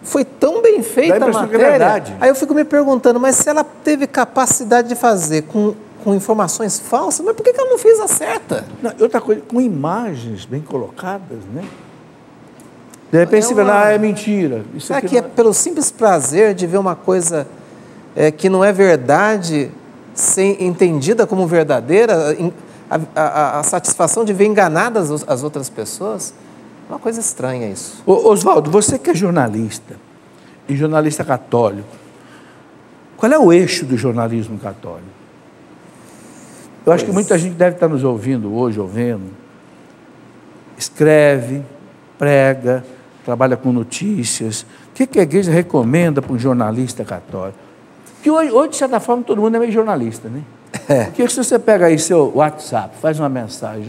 foi tão bem feita a matéria. É verdade. Aí eu fico me perguntando, mas se ela teve capacidade de fazer com informações falsas, mas por que ela não fez a certa? Não, outra coisa, com imagens bem colocadas, né? De repente você vê, é mentira. Isso Será que é pelo simples prazer de ver uma coisa que não é verdade, ser entendida como verdadeira, a satisfação de ver enganadas as outras pessoas? É uma coisa estranha isso. Oswaldo, você que é jornalista, e jornalista católico, qual é o eixo do jornalismo católico? Eu acho que muita gente deve estar nos ouvindo hoje, escreve, prega, trabalha com notícias. O que a igreja recomenda para um jornalista católico? Porque hoje, de certa forma, todo mundo é meio jornalista, né? Porque se você pega aí seu WhatsApp, faz uma mensagem,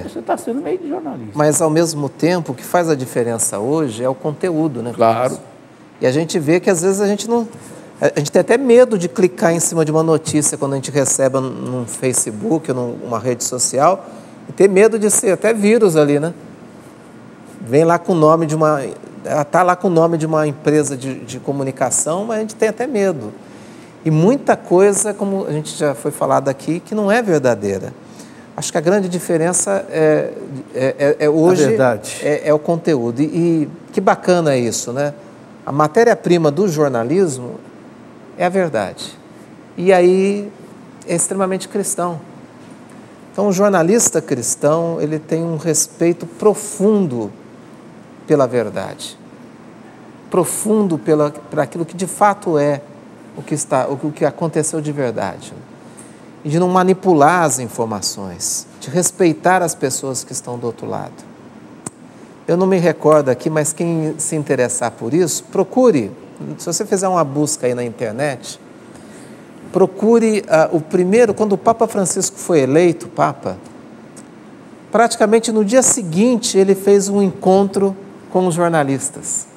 você está sendo meio de jornalista. Mas, ao mesmo tempo, o que faz a diferença hoje é o conteúdo, né? Claro. E a gente vê que, às vezes, a gente tem até medo de clicar em cima de uma notícia quando a gente recebe num Facebook ou numa rede social, e ter medo de ser até vírus ali, né? Vem lá com o nome de uma... Está lá com o nome de uma empresa de comunicação, mas a gente tem até medo. E muita coisa, como a gente já foi falado aqui, que não é verdadeira. Acho que a grande diferença hoje é o conteúdo. E que bacana é isso, né? A matéria-prima do jornalismo é a verdade. E aí é extremamente cristão. Então, o jornalista cristão, ele tem um respeito profundo pela verdade. Profundo por aquilo que de fato é o que aconteceu de verdade. E de não manipular as informações, de respeitar as pessoas que estão do outro lado. Eu não me recordo aqui, mas quem se interessar por isso, procure, se você fizer uma busca aí na internet, procure o primeiro, quando o Papa Francisco foi eleito Papa, praticamente no dia seguinte ele fez um encontro com os jornalistas.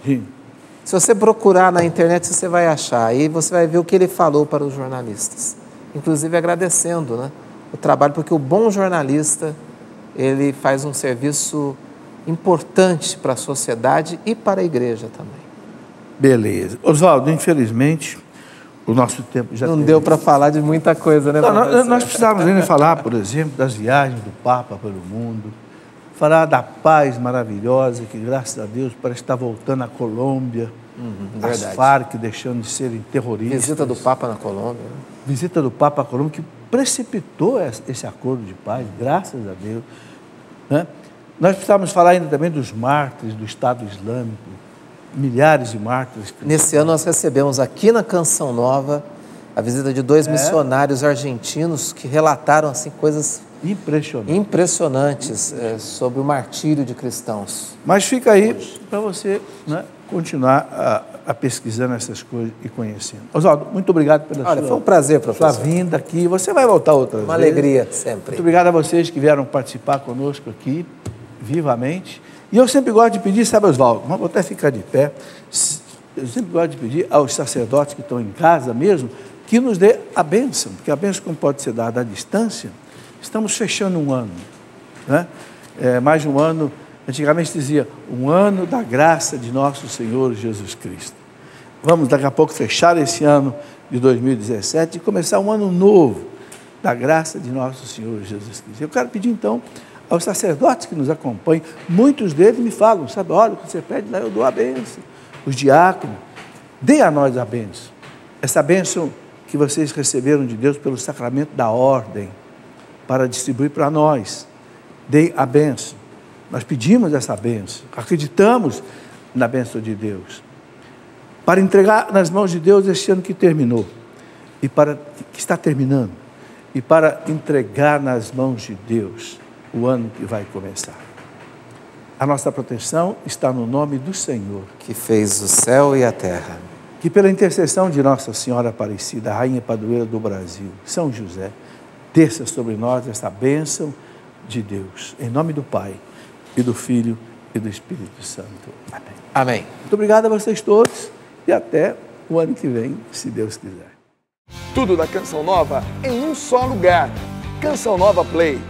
Sim. Se você procurar na internet, você vai achar, aí você vai ver o que ele falou para os jornalistas, inclusive agradecendo, né, o trabalho, porque o bom jornalista, ele faz um serviço importante para a sociedade e para a igreja também. Beleza. Oswaldo, infelizmente, o nosso tempo já não deu para falar de muita coisa, né? Nós precisávamos ainda falar, por exemplo, das viagens do Papa pelo mundo, falar da paz maravilhosa que, graças a Deus, parece estar voltando à Colômbia, as Farc deixando de serem terroristas. Visita do Papa na Colômbia. Visita do Papa à Colômbia, que precipitou esse acordo de paz, graças a Deus. Né? Nós precisávamos falar ainda também dos mártires do Estado Islâmico, milhares de mártires. Nesse ano nós recebemos aqui na Canção Nova a visita de 2 missionários argentinos que relataram assim, coisas impressionantes sobre o martírio de cristãos. Mas fica aí para você, né, continuar a pesquisando essas coisas e conhecendo. Oswaldo, muito obrigado pela foi um prazer, professor. Sua vinda aqui. Você vai voltar outra vez. Uma alegria, sempre. Muito obrigado a vocês que vieram participar conosco aqui, vivamente. E eu sempre gosto de pedir, sabe, Oswaldo, vou até ficar de pé, eu sempre gosto de pedir aos sacerdotes que estão em casa mesmo, que nos dê a bênção, porque a bênção, como pode ser dada à distância, estamos fechando um ano, né? Mais de um ano, antigamente dizia, um ano da graça de nosso Senhor Jesus Cristo. Vamos daqui a pouco fechar esse ano de 2017 e começar um ano novo da graça de nosso Senhor Jesus Cristo. Eu quero pedir então aos sacerdotes que nos acompanham, muitos deles me falam, sabe, olha, o que você pede lá, eu dou a bênção. Os diáconos, dê a nós a bênção. Essa bênção que vocês receberam de Deus pelo sacramento da ordem, para distribuir para nós. Dê a bênção. Nós pedimos essa bênção, acreditamos na bênção de Deus, para entregar nas mãos de Deus este ano que terminou, e que está terminando, e para entregar nas mãos de Deus o ano que vai começar. A nossa proteção está no nome do Senhor, que fez o céu e a terra. Que pela intercessão de Nossa Senhora Aparecida, Rainha Padroeira do Brasil, São José, desça sobre nós essa bênção de Deus, em nome do Pai, e do Filho, e do Espírito Santo. Amém. Amém. Muito obrigado a vocês todos, e até o ano que vem, se Deus quiser. Tudo da Canção Nova em um só lugar. Canção Nova Play.